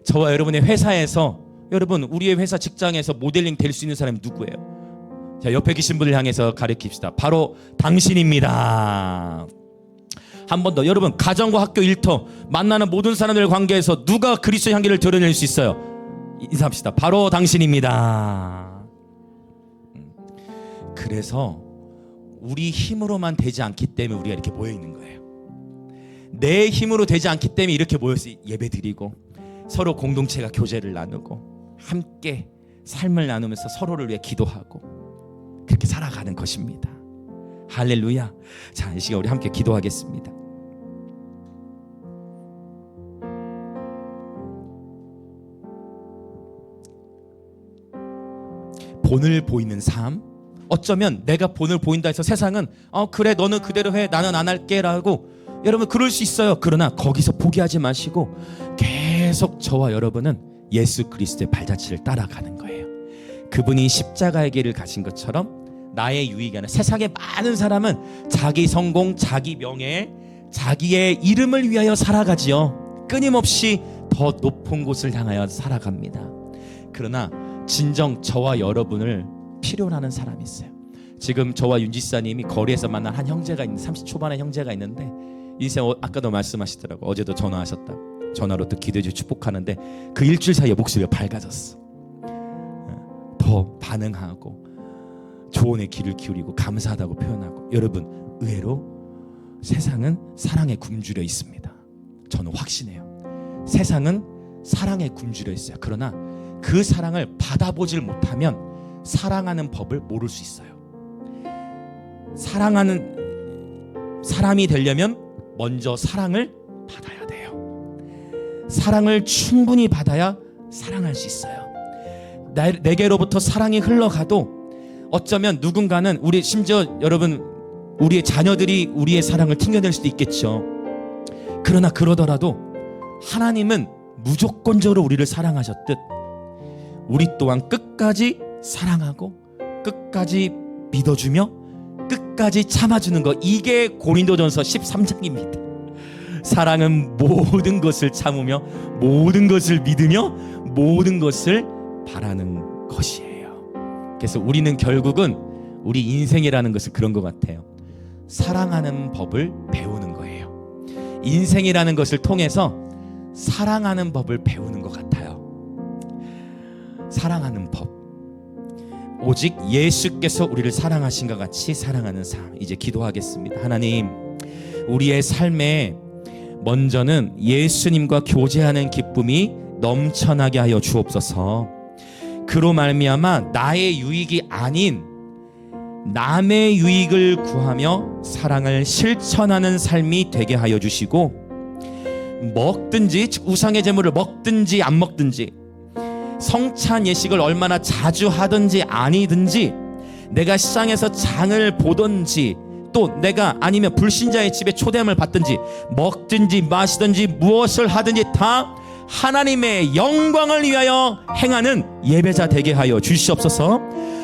저와 여러분의 회사에서, 여러분 우리의 회사 직장에서 모델링 될 수 있는 사람이 누구예요? 자, 옆에 계신 분을 향해서 가리킵시다. 바로 당신입니다. 한 번 더, 여러분 가정과 학교 일터 만나는 모든 사람들 관계에서 누가 그리스도의 향기를 드러낼 수 있어요? 인사합시다. 바로 당신입니다. 그래서 우리 힘으로만 되지 않기 때문에 우리가 이렇게 모여 있는 거예요. 내 힘으로 되지 않기 때문에 이렇게 모여서 예배드리고 서로 공동체가 교제를 나누고 함께 삶을 나누면서 서로를 위해 기도하고 그렇게 살아가는 것입니다. 할렐루야. 자, 이 시간 우리 함께 기도하겠습니다. 본을 보이는 삶, 어쩌면 내가 본을 보인다 해서 세상은 그래 너는 그대로 해 나는 안 할게 라고, 여러분 그럴 수 있어요. 그러나 거기서 포기하지 마시고 계속 저와 여러분은 예수 그리스도의 발자취를 따라가는 거예요. 그분이 십자가의 길을 가신 것처럼 나의 유익이 아니라 세상의 많은 사람은 자기 성공, 자기 명예, 자기의 이름을 위하여 살아가지요. 끊임없이 더 높은 곳을 향하여 살아갑니다. 그러나 진정 저와 여러분을 필요로 하는 사람이 있어요. 지금 저와 윤지사님이 거리에서 만난 한 형제가 있는데, 30 초반의 형제가 있는데, 인생 아까도 말씀하시더라고. 어제도 전화하셨다고. 전화로 또 기도해 주시고 축복하는데 그 일주일 사이에 목소리가 밝아졌어. 더 반응하고 조언의 귀를 기울이고 감사하다고 표현하고. 여러분 의외로 세상은 사랑에 굶주려 있습니다. 저는 확신해요. 세상은 사랑에 굶주려 있어요. 그러나 그 사랑을 받아보질 못하면 사랑하는 법을 모를 수 있어요. 사랑하는 사람이 되려면 먼저 사랑을 받아야 돼요. 사랑을 충분히 받아야 사랑할 수 있어요. 내게로부터 사랑이 흘러가도 어쩌면 누군가는, 우리 심지어 여러분 우리의 자녀들이 우리의 사랑을 튕겨낼 수도 있겠죠. 그러나 그러더라도 하나님은 무조건적으로 우리를 사랑하셨듯 우리 또한 끝까지 사랑하고 끝까지 믿어주며 끝까지 참아주는 것, 이게 고린도전서 13장입니다. 사랑은 모든 것을 참으며 모든 것을 믿으며 모든 것을 바라는 것이에요. 그래서 우리는 결국은 우리 인생이라는 것은 그런 것 같아요. 사랑하는 법을 배우는 거예요. 인생이라는 것을 통해서 사랑하는 법을 배우는 것 같아요. 사랑하는 법, 오직 예수께서 우리를 사랑하신 것 같이 사랑하는 삶. 이제 기도하겠습니다. 하나님, 우리의 삶에 먼저는 예수님과 교제하는 기쁨이 넘쳐나게 하여 주옵소서. 그로 말미암아 나의 유익이 아닌 남의 유익을 구하며 사랑을 실천하는 삶이 되게 하여 주시고, 먹든지 우상의 제물을 먹든지 안 먹든지, 성찬 예식을 얼마나 자주 하든지 아니든지, 내가 시장에서 장을 보든지, 또 내가 아니면 불신자의 집에 초대함을 받든지, 먹든지 마시든지 무엇을 하든지 다 하나님의 영광을 위하여 행하는 예배자 되게 하여 주시옵소서.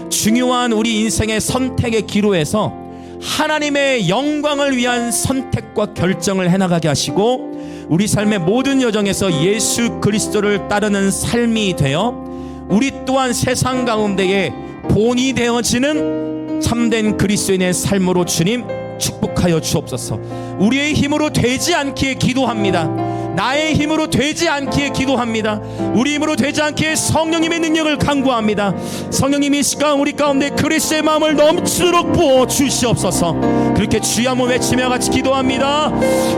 중요한 우리 인생의 선택의 기로에서 하나님의 영광을 위한 선택과 결정을 해나가게 하시고, 우리 삶의 모든 여정에서 예수 그리스도를 따르는 삶이 되어 우리 또한 세상 가운데에 본이 되어지는 참된 그리스도인의 삶으로 주님 축복하여 주옵소서. 우리의 힘으로 되지 않기에 기도합니다. 나의 힘으로 되지 않기에 기도합니다. 우리 힘으로 되지 않기에 성령님의 능력을 간구합니다. 성령님이 이 시간 우리 가운데 그리스도의 마음을 넘치도록 부어 주시옵소서. 그렇게 주여 한번 외치며 같이 기도합니다.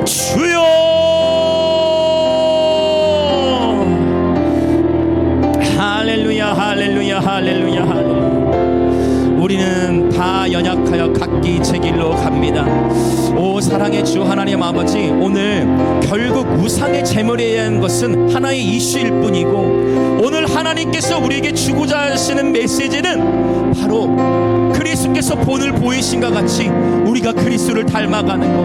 주여, 할렐루야, 할렐루야, 할렐루야, 할렐루야. 우리는 다 연약하여 각기 제 길로 갑니다. 오 사랑의 주 하나님 아버지, 오늘 결국 우상의 제물에 대한 것은 하나의 이슈일 뿐이고, 오늘 하나님께서 우리에게 주고자 하시는 메시지는 바로 그 그리스도께서 본을 보이신가 같이 우리가 그리스도를 닮아가는 것,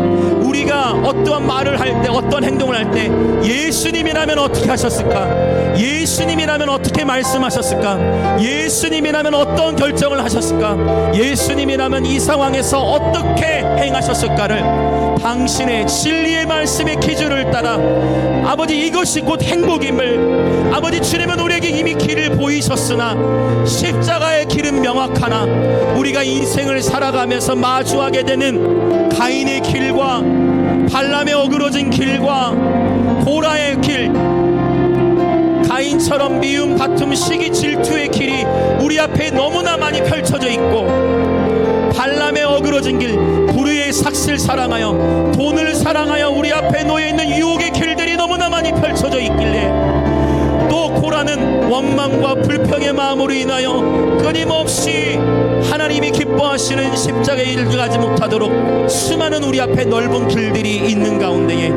우리가 어떠한 말을 할 때, 어떤 행동을 할 때 예수님이라면 어떻게 하셨을까? 예수님이라면 어떻게 말씀하셨을까? 예수님이라면 어떤 결정을 하셨을까? 예수님이라면 이 상황에서 어떻게 행하셨을까를 당신의 진리의 말씀의 기준을 따라 아버지, 이것이 곧 행복임을, 아버지 주님은 우리에게 이미 길을 보이셨으나 십자가의 길은 명확하나 우리가 인생을 살아가면서 마주하게 되는 가인의 길과 발람의 어그러진 길과 고라의 길, 가인처럼 미움, 다툼, 시기, 질투의 길이 우리 앞에 너무나 많이 펼쳐져 있고, 발람의 어그러진 길, 불의의 삭슬 사랑하여 돈을 사랑하여 우리 앞에 놓여있는 유혹의 길들이 너무나 많이 펼쳐져 있길래, 또 고라는 원망과 불평의 마음으로 인하여 끊임없이 하나님이 기뻐하시는 십자가의 일을 가지 못하도록 수많은 우리 앞에 넓은 길들이 있는 가운데에,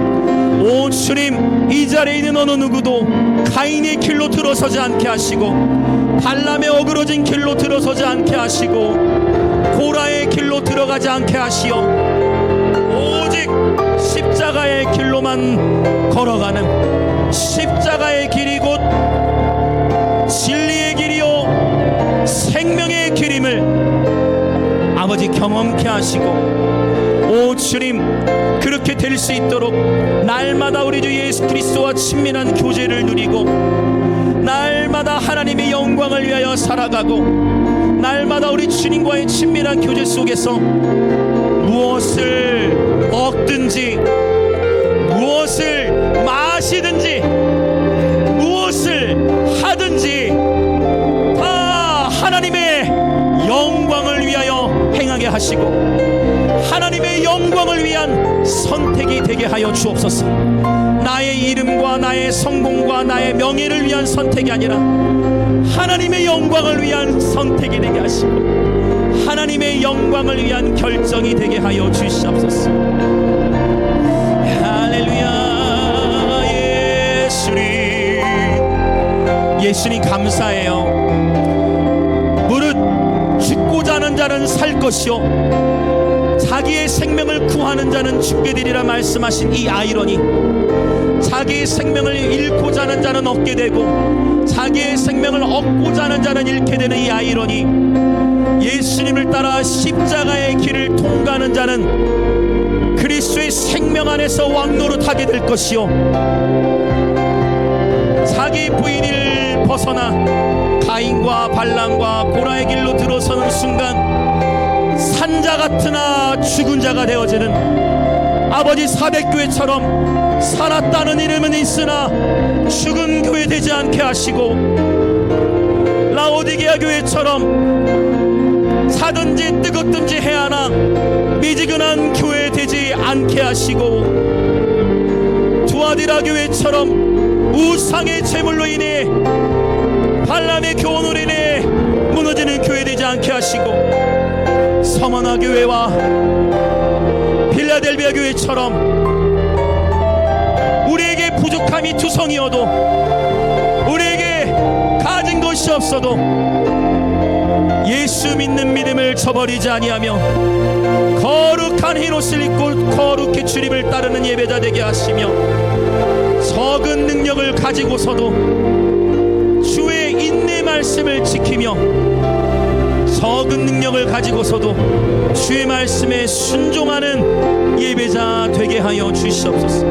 오 주님, 이 자리에 있는 어느 누구도 가인의 길로 들어서지 않게 하시고, 발람의 어그러진 길로 들어서지 않게 하시고, 고라의 길로 들어가지 않게 하시어 오직 십자가의 길로만 걸어가는, 십자가의 길이 곧 진리의 길이요 생명의 길임을 아버지 경험케 하시고, 오 주님, 그렇게 될 수 있도록 날마다 우리 주 예수 그리스도와 친밀한 교제를 누리고, 날마다 하나님의 영광을 위하여 살아가고, 날마다 우리 주님과의 친밀한 교제 속에서 무엇을 먹든지, 무엇을 마시든지, 무엇을 하든지 다 하나님의 영광을 위하여 행하게 하시고, 하나님의 영광을 위한 선택이 되게 하여 주옵소서. 나의 이름과 나의 성공과 나의 명예를 위한 선택이 아니라 하나님의 영광을 위한 선택이 되게 하시고, 하나님의 영광을 위한 결정이 되게 하여 주시옵소서. 할렐루야. 예수님 감사해요. 무릇 죽고자 하는 자는 살 것이요 자기의 생명을 구하는 자는 죽게 되리라 말씀하신 이 아이러니, 자기의 생명을 잃고자 하는 자는 얻게 되고 자기의 생명을 얻고자 하는 자는 잃게 되는 이 아이러니, 예수님을 따라 십자가의 길을 통과하는 자는 그리스도의 생명 안에서 왕노릇하게 될 것이요, 자기 부인을 벗어나 가인과 발람과 고라의 길로 들어서는 순간 산자 같으나 죽은 자가 되어지는 아버지 사백교회처럼 살았다는 이름은 있으나 죽은 교회 되지 않게 하시고, 라오디게아 교회처럼 사든지 뜨겁든지 해야하나 미지근한 교회 되지 않게 하시고, 두아디라 교회처럼 우상의 제물로 인해 발람의 교훈으로 인해 무너지는 교회 되지 않게 하시고, 서머나 교회와 필라델비아 교회처럼 우리에게 부족함이 투성이어도, 우리에게 가진 것이 없어도 예수 믿는 믿음을 저버리지 아니하며 거룩한 흰옷을 입고 거룩히 주님을 따르는 예배자 되게 하시며, 적은 능력을 가지고서도 주의 인내 말씀을 지키며, 적은 능력을 가지고서도 주의 말씀에 순종하는 예배자 되게 하여 주시옵소서.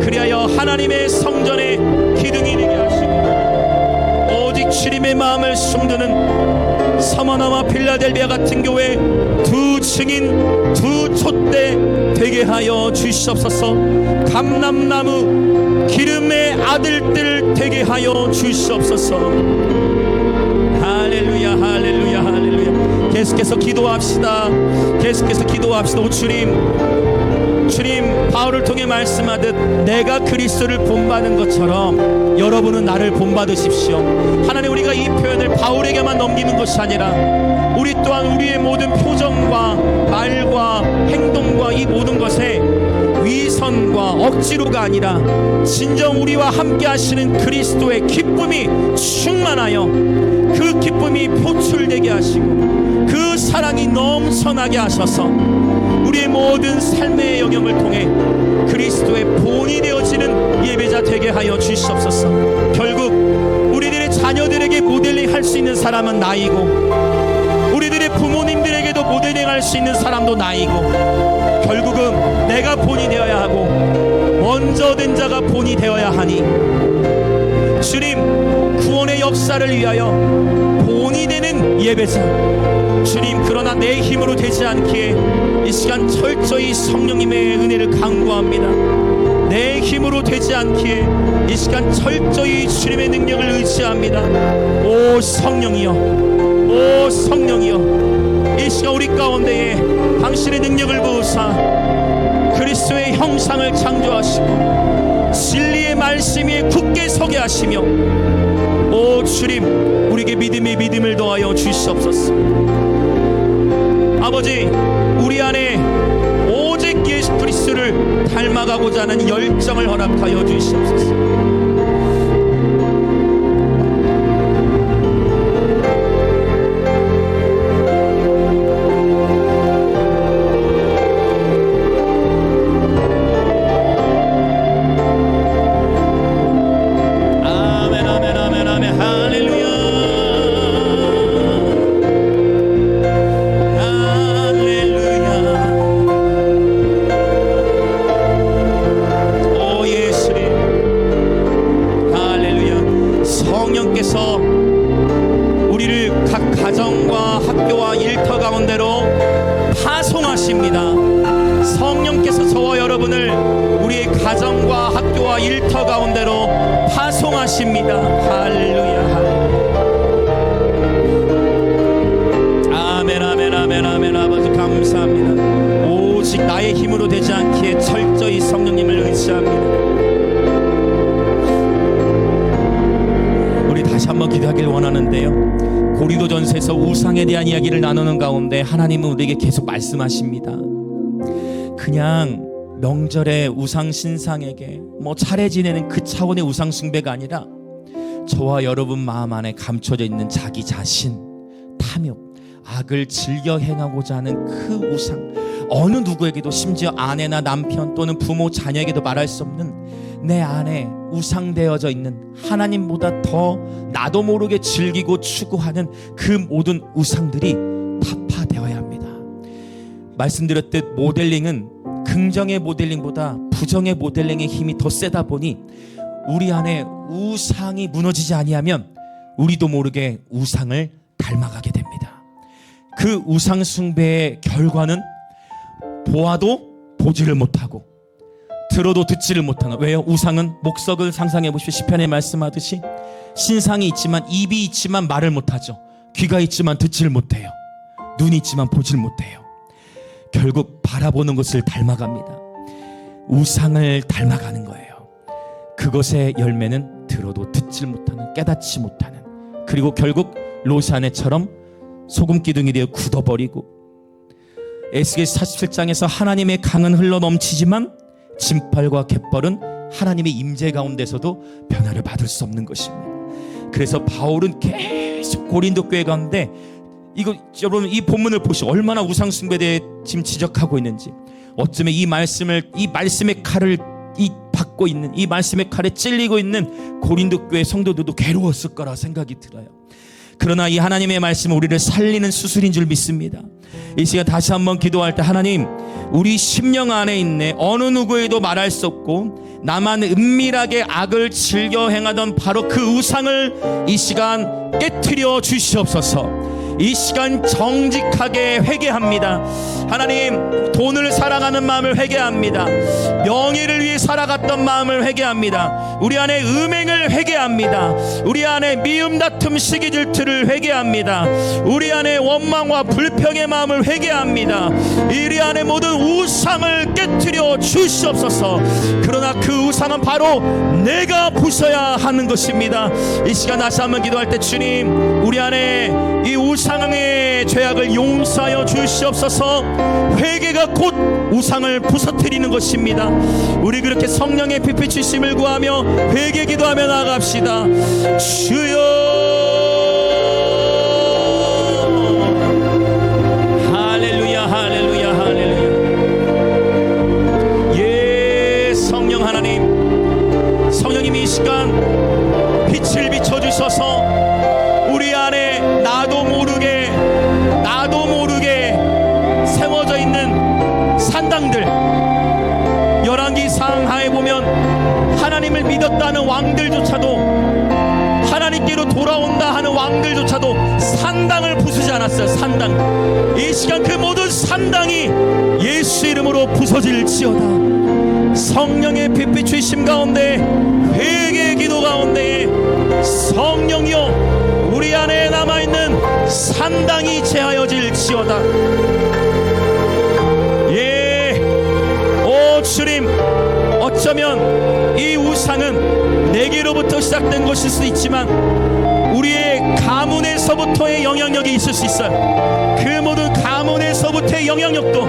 그리하여 하나님의 성전의 기둥이 되게 하시고, 오직 주님의 마음을 숨드는 서머나와 필라델비아 같은 교회 두 증인 두 촛대 되게 하여 주시옵소서. 감람나무 기름의 아들들 되게 하여 주시옵소서. 할렐루야, 할렐루야, 할렐루야. 계속해서 기도합시다. 계속해서 기도합시다. 오 주님, 바울을 통해 말씀하듯 내가 그리스도를 본받은 것처럼 여러분은 나를 본받으십시오. 하나님, 우리가 이 표현을 바울에게만 넘기는 것이 아니라 우리 또한 우리의 모든 표정과 말과 행동과 이 모든 것에 위선과 억지로가 아니라 진정 우리와 함께 하시는 그리스도의 기쁨이 충만하여 그 기쁨이 표출되게 하시고 그 사랑이 넘쳐나게 하셔서 우리의 모든 삶의 영역을 통해 그리스도의 본이 되어지는 예배자 되게 하여 주시옵소서. 결국 우리들의 자녀들에게 모델링 할 수 있는 사람은 나이고 우리들의 부모님들에게도 모델링 할 수 있는 사람도 나이고 결국은 내가 본이 되어야 하고 먼저 된 자가 본이 되어야 하니 주님 구원의 역사를 위하여 본이 되는 예배자 주님 그러나 내 힘으로 되지 않기에 이 시간 철저히 성령님의 은혜를 간구합니다. 내 힘으로 되지 않기에 이 시간 철저히 주님의 능력을 의지합니다. 오 성령이여 오 성령이여 이 시간 우리 가운데에 당신의 능력을 부으사 그리스도의 형상을 창조하시고 진리의 말씀 위에 굳게 서게 하시며 오 주님 우리에게 믿음의 믿음을 더하여 주시옵소서. 아버지 우리 안에 오직 예수 그리스도를 닮아가고자 하는 열정을 허락하여 주시옵소서. 우리를 각 가정과 학교와 일터 가운데로 파송하십니다. 성령께서 저와 여러분을 우리의 가정과 학교와 일터 가운데로 파송하십니다. 할렐루야 아멘 아멘 아멘 아멘. 아버지 감사합니다. 오직 나의 힘으로 되지 않기에 철저히 성령님을 의지합니다. 다시 한번 기도하길 원하는데요. 고린도전서에서 우상에 대한 이야기를 나누는 가운데 하나님은 우리에게 계속 말씀하십니다. 그냥 명절에 우상 신상에게 차례 지내는 그 차원의 우상 숭배가 아니라 저와 여러분 마음 안에 감춰져 있는 자기 자신, 탐욕, 악을 즐겨 행하고자 하는 그 우상, 어느 누구에게도 심지어 아내나 남편 또는 부모, 자녀에게도 말할 수 없는 내 안에 우상되어져 있는 하나님보다 더 나도 모르게 즐기고 추구하는 그 모든 우상들이 타파되어야 합니다. 말씀드렸듯 모델링은 긍정의 모델링보다 부정의 모델링의 힘이 더 세다 보니 우리 안에 우상이 무너지지 아니하면 우리도 모르게 우상을 닮아가게 됩니다. 그 우상 숭배의 결과는 보아도 보지를 못하고 들어도 듣지를 못하는. 왜요? 우상은 목석을 상상해 보십시오. 시편에 말씀하듯이 신상이 있지만 입이 있지만 말을 못하죠. 귀가 있지만 듣지를 못해요. 눈이 있지만 보지를 못해요. 결국 바라보는 것을 닮아갑니다. 우상을 닮아가는 거예요. 그것의 열매는 들어도 듣질 못하는, 깨닫지 못하는, 그리고 결국 롯의 소금 기둥이 되어 굳어버리고, 에스겔 47장에서 하나님의 강은 흘러 넘치지만 진팔과 갯벌은 하나님의 임재 가운데서도 변화를 받을 수 없는 것입니다. 그래서 바울은 계속 고린도 교회 가운데 여러분 이 본문을 보시고 얼마나 우상 숭배에 대해 지금 지적하고 있는지, 어쩌면 이 말씀의 칼을 받고 있는, 이 말씀의 칼에 찔리고 있는 고린도 교회 성도들도 괴로웠을 거라 생각이 들어요. 그러나 이 하나님의 말씀은 우리를 살리는 수술인 줄 믿습니다. 이 시간 다시 한번 기도할 때, 하나님, 우리 심령 안에 있네 어느 누구에도 말할 수 없고 나만 은밀하게 악을 즐겨 행하던 바로 그 우상을 이 시간 깨트려 주시옵소서. 이 시간 정직하게 회개합니다. 하나님, 돈을 사랑하는 마음을 회개합니다. 명예를 위해 살아갔던 마음을 회개합니다. 우리 안에 음행을 회개합니다. 우리 안에 미움, 다툼, 시기, 질투를 회개합니다. 우리 안에 원망과 불평의 마음을 회개합니다. 우리 안에 모든 우상을 깨트려 주시옵소서. 그러나 그 우상은 바로 내가 부숴야 하는 것입니다. 이 시간 다시 한번 기도할 때, 주님, 우리 안에 이 우상의 죄악을 용서하여 주시옵소서. 회개가 곧 우상을 부서뜨리는 것입니다. 우리 그렇게 성령의 빛 주심을 구하며 회개 기도하며 나아갑시다. 주여, 할렐루야, 할렐루야, 할렐루야. 예, 성령 하나님, 성령님이 이 시간 빛을 비춰주셔서 우리 안에 나도 모르게 세워져 있는 산당들, 열왕기상 하에 보면 하나님을 믿었다는 왕들조차도, 하나님께로 돌아온다 하는 왕들조차도 산당을 부수지 않았어요. 산당. 이 시간 그 모든 산당이 예수 이름으로 부서질지어다. 성령의 빛 주심 가운데, 회개의 기도 가운데 성령이여 우리 안에 남아있는 산당이 제하여질지어다. 예, 오 주님, 어쩌면 이 우상은 내게로부터 시작된 것일 수 있지만 우리의 가문에서부터의 영향력이 있을 수 있어요. 그 모든 가문에서부터의 영향력도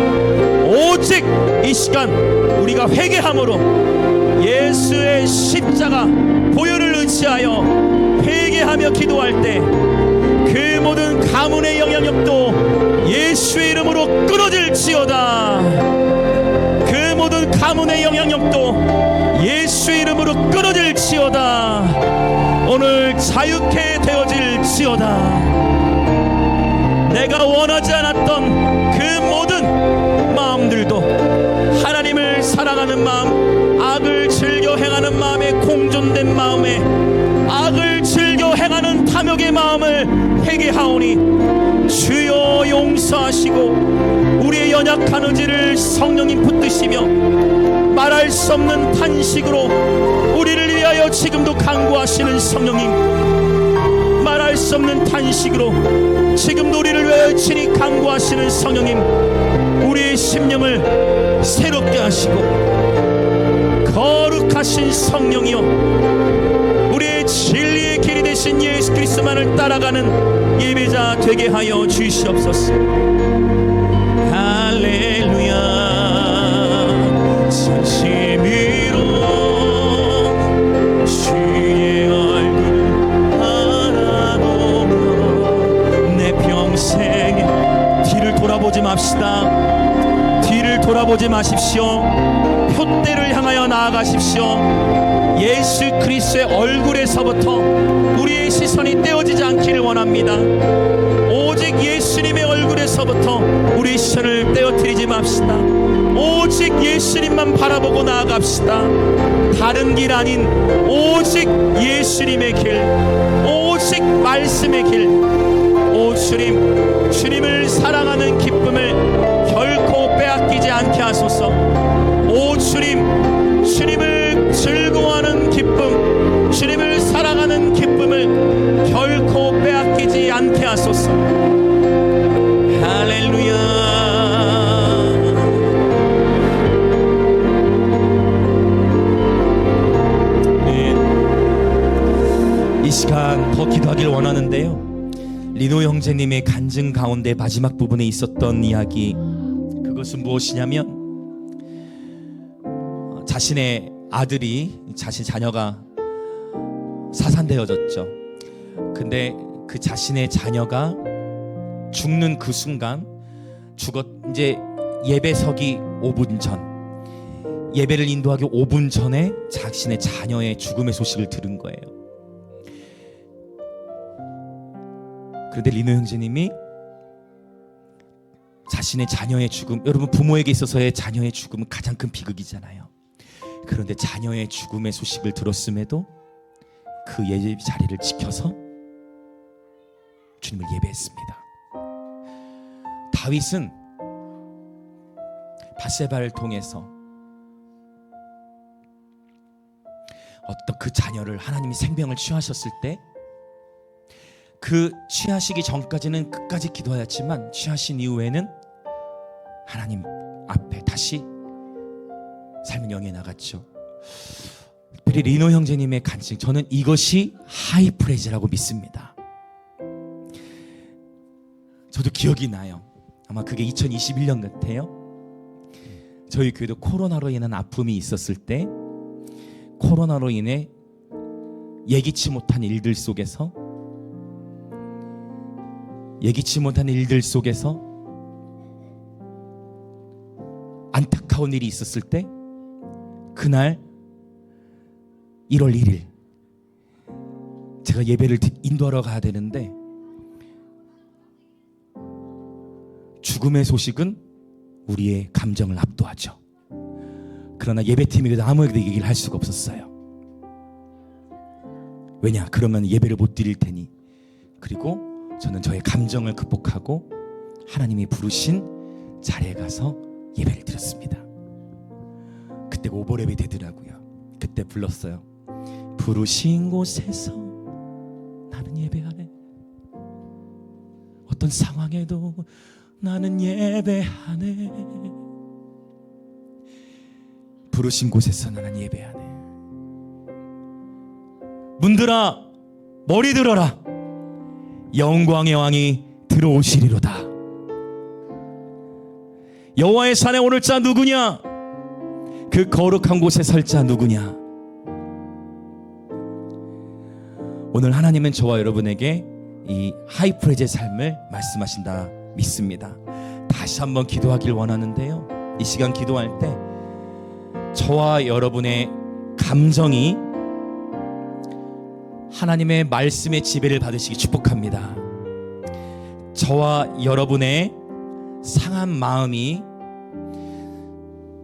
오직 이 시간 우리가 회개함으로, 예수의 십자가 보혈을 의지하여 회개하며 기도할 때 그 모든 가문의 영향력도 예수의 이름으로 끊어질지어다. 그 모든 가문의 영향력도 예수의 이름으로 끊어질지어다. 오늘 자유케 되어질지어다. 내가 원하지 않았던 그 모든 마음들도, 하나님을 사랑하는 마음, 악을 즐겨 행하는 마음에 공존된 마음에, 악을 즐겨 행하는 탐욕의 마음을 회개하오니 주여 용서하시고 우리의 연약한 의지를 성령님 붙드시며 말할 수 없는 탄식으로 우리를 위하여 지금도 간구하시는 성령님, 말할 수 없는 탄식으로 지금도 우리를 위하여 친히 간구하시는 성령님, 우리의 심령을 새롭게 하시고 거룩하신 성령이여 우리의 진리의 길이 되신 예수 그리스도만을 따라가는 예배자 되게 하여 주시옵소서. 할렐루야. 진심으로 주의 얼굴 바라보며 내 평생에 뒤를 돌아보지 맙시다. 뒤를 돌아보지 마십시오. 표대를 향하여 나아가십시오. 예수 그리스도의 얼굴에서부터 우리의 시선이 떼어지지 않기를 원합니다. 오직 예수님의 얼굴에서부터 우리 시선을 떼어뜨리지 맙시다. 오직 예수님만 바라보고 나아갑시다. 다른 길 아닌 오직 예수님의 길, 오직 말씀의 길. 오 주님, 주님을 사랑하는 기쁨을 결코 빼앗기지 않게 하소서. 오 주님, 주님을 즐거워하는 기쁨, 주님을 사랑하는 기쁨을 결코 빼앗기지 않게 하소서. 할렐루야. 네, 이 시간 더 기도하길 원하는데요, 리노 형제님의 간증 가운데 마지막 부분에 있었던 이야기, 그것은 무엇이냐면 자신의 아들이, 자신 자녀가 사산되어졌죠. 근데 그 자신의 자녀가 죽는 그 순간, 이제 예배 서기 5분 전, 예배를 인도하기 5분 전에 자신의 자녀의 죽음의 소식을 들은 거예요. 그런데 리노 형제님이 자신의 자녀의 죽음, 여러분 부모에게 있어서의 자녀의 죽음은 가장 큰 비극이잖아요. 그런데 자녀의 죽음의 소식을 들었음에도 그 예배 자리를 지켜서 주님을 예배했습니다. 다윗은 밧세바를 통해서 어떤 그 자녀를, 하나님이 생명을 취하셨을 때 그 취하시기 전까지는 끝까지 기도하였지만 취하신 이후에는 하나님 앞에 다시 삶은 영에 나갔죠. 특별히 리노 형제님의 간증, 저는 이것이 하이프레즈라고 믿습니다. 저도 기억이 나요. 아마 그게 2021년 같아요. 저희 교회도 코로나로 인한 아픔이 있었을 때, 코로나로 인해 예기치 못한 일들 속에서 안타까운 일이 있었을 때, 그날 1월 1일 제가 예배를 인도하러 가야 되는데, 죽음의 소식은 우리의 감정을 압도하죠. 그러나 예배팀이 아무에게도 얘기를 할 수가 없었어요. 왜냐? 그러면 예배를 못 드릴 테니. 그리고 저는 저의 감정을 극복하고 하나님이 부르신 자리에 가서 예배를 드렸습니다. 그때 오버랩이 되더라고요. 그때 불렀어요. 부르신 곳에서 나는 예배하네. 어떤 상황에도 나는 예배하네. 부르신 곳에서 나는 예배하네. 문들아 머리 들어라. 영광의 왕이 들어오시리로다. 여호와의 산에 오를 자 누구냐? 그 거룩한 곳에 설 자 누구냐? 오늘 하나님은 저와 여러분에게 이 하이프레즈의 삶을 말씀하신다 믿습니다. 다시 한번 기도하길 원하는데요, 이 시간 기도할 때 저와 여러분의 감정이 하나님의 말씀의 지배를 받으시기 축복합니다. 저와 여러분의 상한 마음이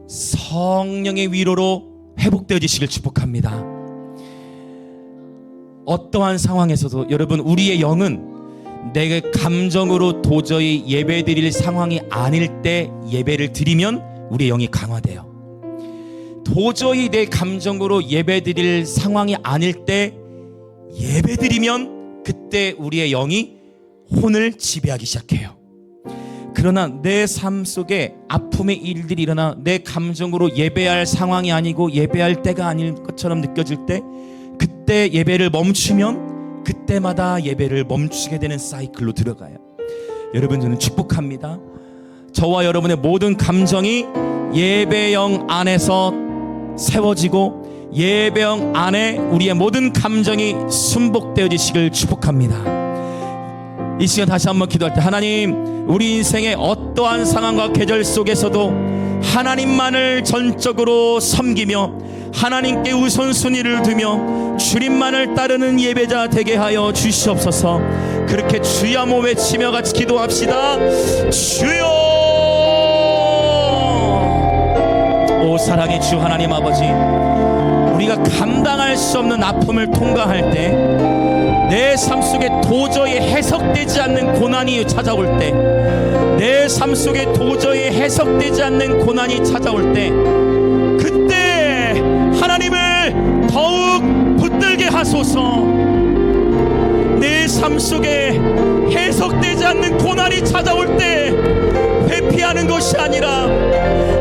성령의 위로로 회복되어지시길 축복합니다. 어떠한 상황에서도 여러분, 우리의 영은 내 감정으로 도저히 예배드릴 상황이 아닐 때 예배를 드리면 우리의 영이 강화돼요. 도저히 내 감정으로 예배드릴 상황이 아닐 때 예배드리면 그때 우리의 영이 혼을 지배하기 시작해요. 그러나 내 삶 속에 아픔의 일들이 일어나 내 감정으로 예배할 상황이 아니고 예배할 때가 아닐 것처럼 느껴질 때, 그때 예배를 멈추면 그때마다 예배를 멈추게 되는 사이클로 들어가요. 여러분, 저는 축복합니다. 저와 여러분의 모든 감정이 예배영 안에서 세워지고 예배영 안에 우리의 모든 감정이 순복되어지시길 축복합니다. 이 시간 다시 한번 기도할 때, 하나님, 우리 인생의 어떠한 상황과 계절 속에서도 하나님만을 전적으로 섬기며 하나님께 우선순위를 두며 주님만을 따르는 예배자 되게 하여 주시옵소서. 그렇게 주여 한번 외치며 같이 기도합시다. 주여! 오 사랑의 주 하나님 아버지, 우리가 감당할 수 없는 아픔을 통과할 때, 내 삶 속에 도저히 해석되지 않는 고난이 찾아올 때, 내 삶 속에 도저히 해석되지 않는 고난이 찾아올 때, 그때 하나님을 더욱 붙들게 하소서. 내 삶 속에 해석되지 않는 고난이 찾아올 때 회피하는 것이 아니라,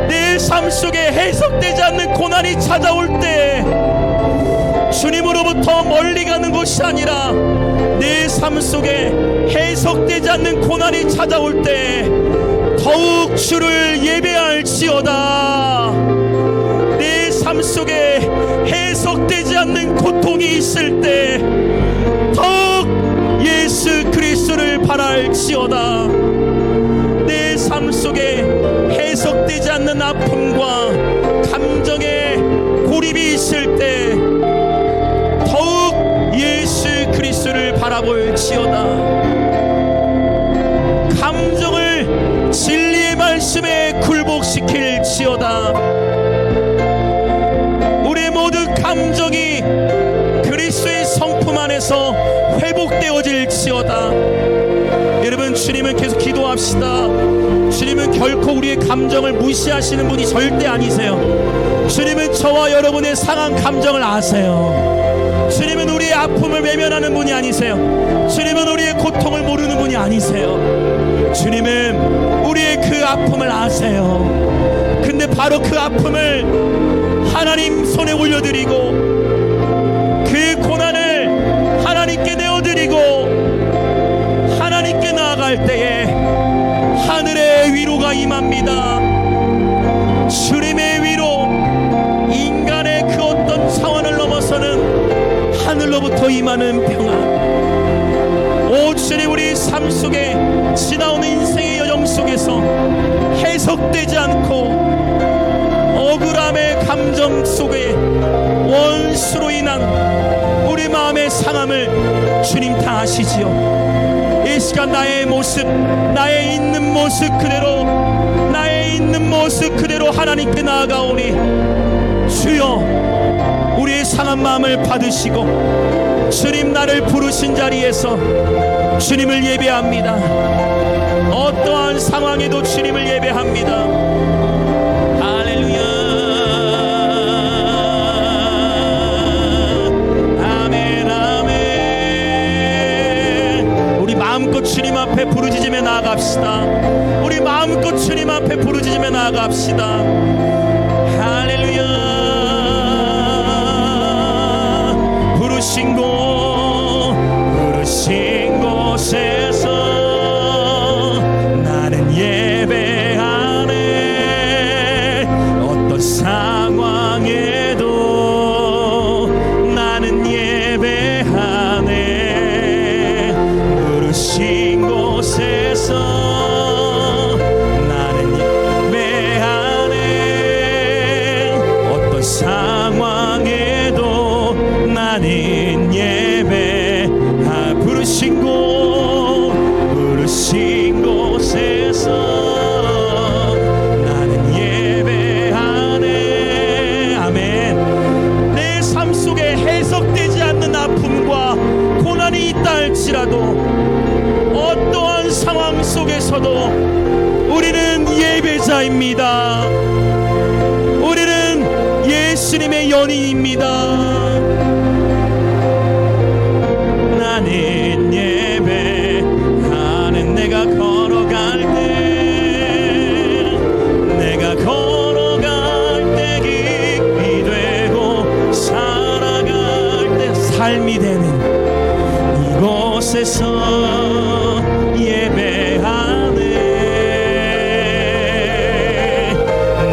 내 삶 속에 해석되지 않는 고난이 찾아올 때 주님으로부터 멀리 가는 것이 아니라, 내 삶 속에 해석되지 않는 고난이 찾아올 때 더욱 주를 예배할지어다. 내 삶 속에 해석되지 않는 고통이 있을 때 더욱 예수 그리스도를 바랄지어다. 내 삶 속에 해석되지 않는 아픔과 감정의 고립이 있을 때 더욱 예수 그리스도를 바라볼지어다. 감정을 진리의 말씀에 굴복시킬지어다. 우리의 모든 감정이 그리스도의 성품 안에서 회복되어질지어다. 여러분, 주님은 계속 기도합시다. 주님은 결코 우리의 감정을 무시하시는 분이 절대 아니세요. 주님은 저와 여러분의 상한 감정을 아세요. 주님은 우리의 아픔을 외면하는 분이 아니세요. 주님은 우리의 고통을 모르는 분이 아니세요. 주님은 우리의 그 아픔을 아세요. 근데 바로 그 아픔을 하나님 손에 올려드리고 그 고난을 하나님께 내어드리고 하나님께 나아갈 때에 하늘의 위로가 임합니다. 주님 주님, 우리 삶 속에 지나오는 인생의 여정 속에서 해석되지 않고 억울함의 감정 속에 원수로 인한 우리 마음의 상함을 주님 다 아시지요. 이 시간 나의 모습, 나의 있는 모습 그대로, 나의 있는 모습 그대로 하나님께 나아가오니 주여, 우리의 상한 마음을 받으시고 주님, 나를 부르신 자리에서 주님을 예배합니다. 어떠한 상황에도 주님을 예배합니다. 할렐루야. 아멘, 아멘. 우리 마음껏 주님 앞에 부르짖으며 나아갑시다. 우리 마음껏 주님 앞에 부르짖으며 나아갑시다. 할렐루야. 부르신 곳에서 나는 예배하네. 어떤 상황에도 나는 예배하네. 부르신 곳에서 나는 예배하네. 어떤 상황에도 나는 예배하. 부르신 곳에서 나는 예배하네. 아멘. 내 삶 속에 해석되지 않는 아픔과 고난이 있다 할지라도 어떠한 상황 속에서도 우리는 예배자입니다. 우리는 예수님의 연인입니다. 나는 예배하는 내가 걸어갈 때 길이 되고 살아갈 때 삶이 되는 이곳에서 예배하네.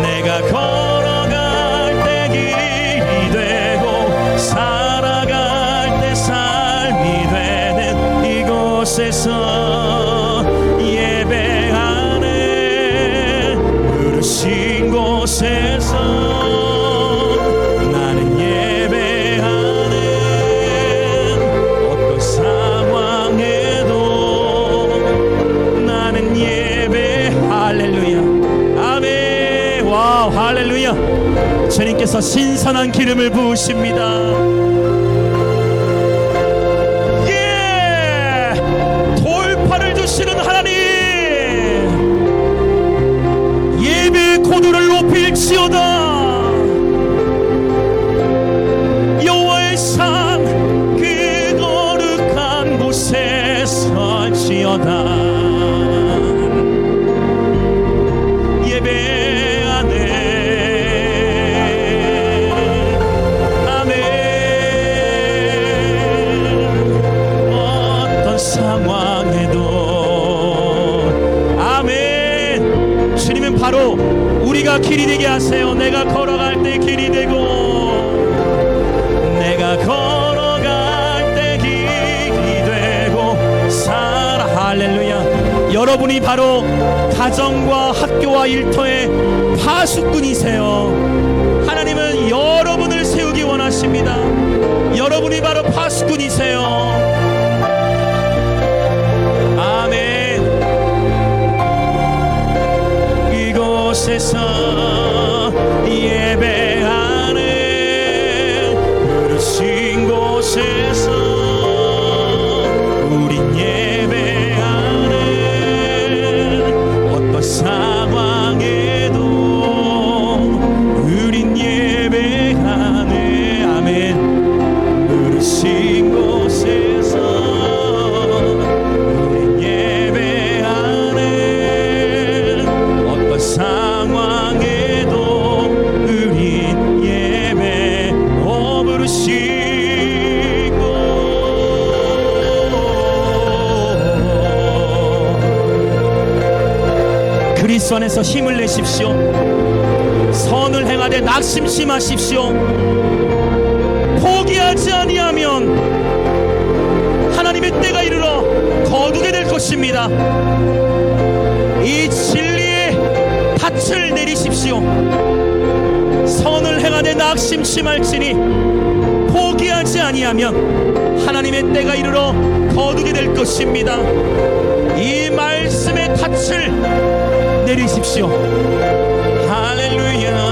내가 걸어갈 때 길이 되고 살아갈 때 삶이 되는 이곳에서 예배하네. 부르신 곳에서 나는 예배하네. 어떤 상황에도 나는 예배. 할렐루야. 아멘. 와우, 할렐루야. 주님께서 신선한 기름을 부으십니다. 돌파를 주시는 하나님, 예배의 고도를 높일지어다. 여호와의 산 그 거룩한 곳에 설지어다. 예배하네. 아멘. 어떤 상황에도 아멘. 주님은 바로 우리가 길이 되게 하세요. 내가 걸어갈 때 길이 되고, 내가 걸어갈 때 길이 되고 살아. 할렐루야. 여러분이 바로 가정과 학교와 일터의 파수꾼이세요. 하나님은 여러분을 세우기 원하십니다. 여러분이 바로 파수꾼이세요. 아멘. 이곳에서 예배하네. 부르신 곳에서 우린 예배하네. 어떤 상황에도 우린 예배하네. 아멘. 부르신 곳에서 우린 예배하네. 어떤 상황에도 우린 예배. 부르시고 그리스도 안에서 힘을 내십시오. 선을 행하되 낙심치 마십시오. 포기하지 아니하면 하나님의 때가 이르러 거듭 것입니다. 이 진리의 닻을 내리십시오. 선을 행하되 낙심심할지니 포기하지 아니하면 하나님의 때가 이르러 거두게 될 것입니다. 이 말씀의 닻을 내리십시오. 할렐루야.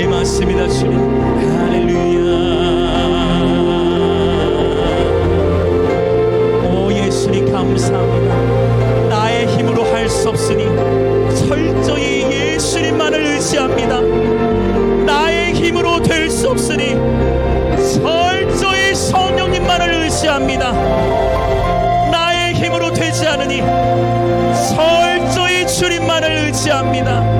맞습니다, 주님. 할렐루야. 오 예수님 감사합니다. 나의 힘으로 할 수 없으니 철저히 예수님만을 의지합니다. 나의 힘으로 될 수 없으니 철저히 성령님만을 의지합니다. 나의 힘으로 되지 않으니 철저히 주님만을 의지합니다.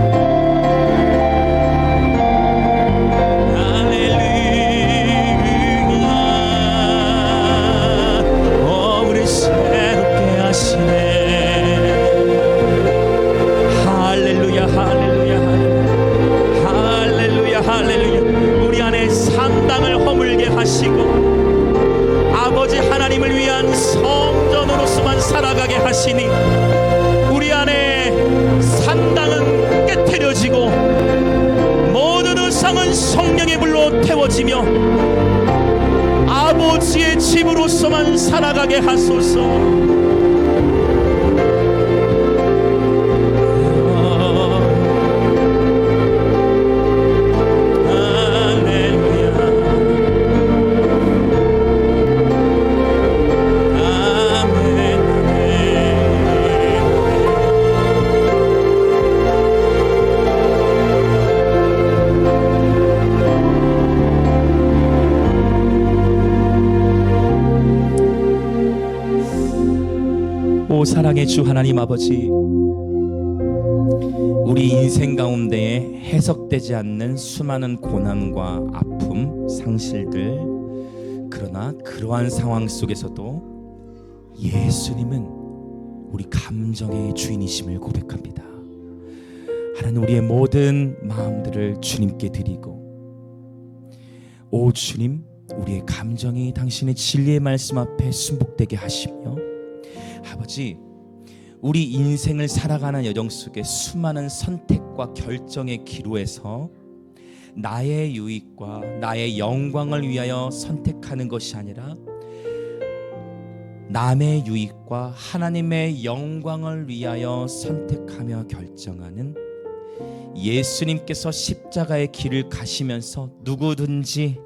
하시고 아버지 하나님을 위한 성전으로서만 살아가게 하시니 우리 안에 산당은 깨트려지고 모든 의상은 성령의 불로 태워지며 아버지의 집으로서만 살아가게 하소서. 오 사랑의 주 하나님 아버지, 우리 인생 가운데에 해석되지 않는 수많은 고난과 아픔, 상실들, 그러나 그러한 상황 속에서도 예수님은 우리 감정의 주인이심을 고백합니다. 하나님, 우리의 모든 마음들을 주님께 드리고, 오 주님, 우리의 감정이 당신의 진리의 말씀 앞에 순복되게 하시며, 아버지, 우리 인생을 살아가는 여정 속에 수많은 선택과 결정의 기로에서 나의 유익과 나의 영광을 위하여 선택하는 것이 아니라 남의 유익과 하나님의 영광을 위하여 선택하며 결정하는 예수님께서 십자가의 길을 가시면서 누구든지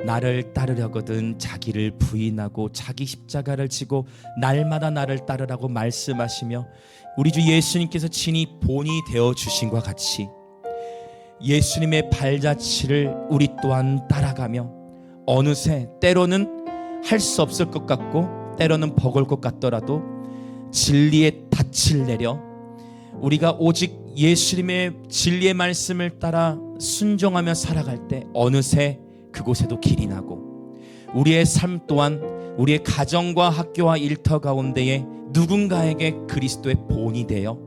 나를 따르려거든 자기를 부인하고 자기 십자가를 지고 날마다 나를 따르라고 말씀하시며 우리 주 예수님께서 친히 본이 되어 주신 것 같이 예수님의 발자취를 우리 또한 따라가며 어느새 때로는 할 수 없을 것 같고 때로는 버거울 것 같더라도 진리의 닻을 내려 우리가 오직 예수님의 진리의 말씀을 따라 순종하며 살아갈 때 어느새 그곳에도 길이 나고 우리의 삶 또한 우리의 가정과 학교와 일터 가운데에 누군가에게 그리스도의 본이 되어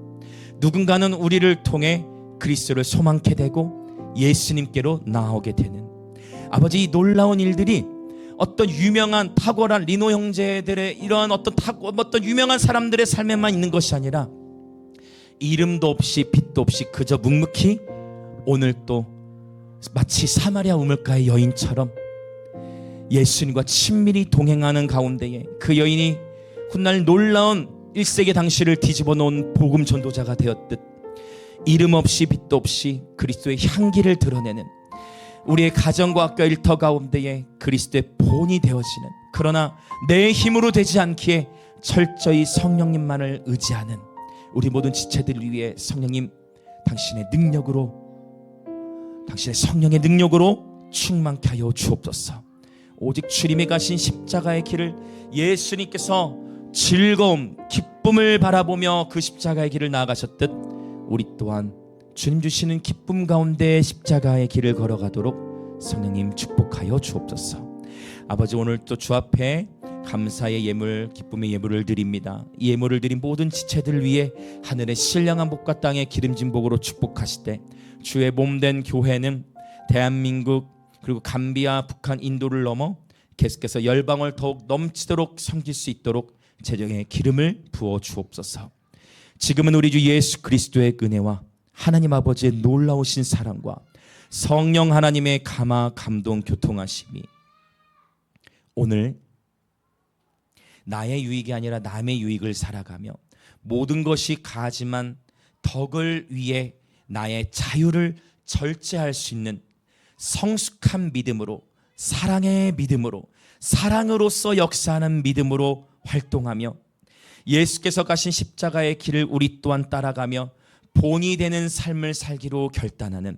누군가는 우리를 통해 그리스도를 소망케 되고 예수님께로 나아오게 되는 아버지, 이 놀라운 일들이 어떤 유명한 탁월한 리노 형제들의 이러한 어떤 유명한 사람들의 삶에만 있는 것이 아니라 이름도 없이 빛도 없이 그저 묵묵히 오늘 또 마치 사마리아 우물가의 여인처럼 예수님과 친밀히 동행하는 가운데에 그 여인이 훗날 놀라운 1세기 당시를 뒤집어 놓은 복음 전도자가 되었듯 이름 없이 빛도 없이 그리스도의 향기를 드러내는 우리의 가정과 학교 일터 가운데에 그리스도의 본이 되어지는, 그러나 내 힘으로 되지 않기에 철저히 성령님만을 의지하는 우리 모든 지체들을 위해 성령님 당신의 능력으로, 당신의 성령의 능력으로 충만케 하여 주옵소서. 오직 주님이 가신 십자가의 길을 예수님께서 즐거움, 기쁨을 바라보며 그 십자가의 길을 나아가셨듯 우리 또한 주님 주시는 기쁨 가운데 십자가의 길을 걸어가도록 성령님 축복하여 주옵소서. 아버지, 오늘 또 주 앞에 감사의 예물, 기쁨의 예물을 드립니다. 이 예물을 드린 모든 지체들 위해 하늘의 신령한 복과 땅의 기름진 복으로 축복하시되, 주의 몸된 교회는 대한민국 그리고 감비아, 북한, 인도를 넘어 계속해서 열방을 더욱 넘치도록 섬길 수 있도록 재정의 기름을 부어 주옵소서. 지금은 우리 주 예수 그리스도의 은혜와 하나님 아버지의 놀라우신 사랑과 성령 하나님의 감화, 감동, 교통하심이 오늘 나의 유익이 아니라 남의 유익을 살아가며 모든 것이 가지만 덕을 위해 나의 자유를 절제할 수 있는 성숙한 믿음으로, 사랑의 믿음으로, 사랑으로서 역사하는 믿음으로 활동하며 예수께서 가신 십자가의 길을 우리 또한 따라가며 본이 되는 삶을 살기로 결단하는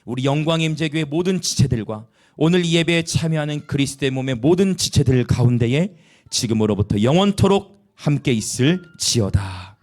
우리 영광임재교회 모든 지체들과 오늘 이 예배에 참여하는 그리스도의 몸의 모든 지체들 가운데에 지금으로부터 영원토록 함께 있을지어다.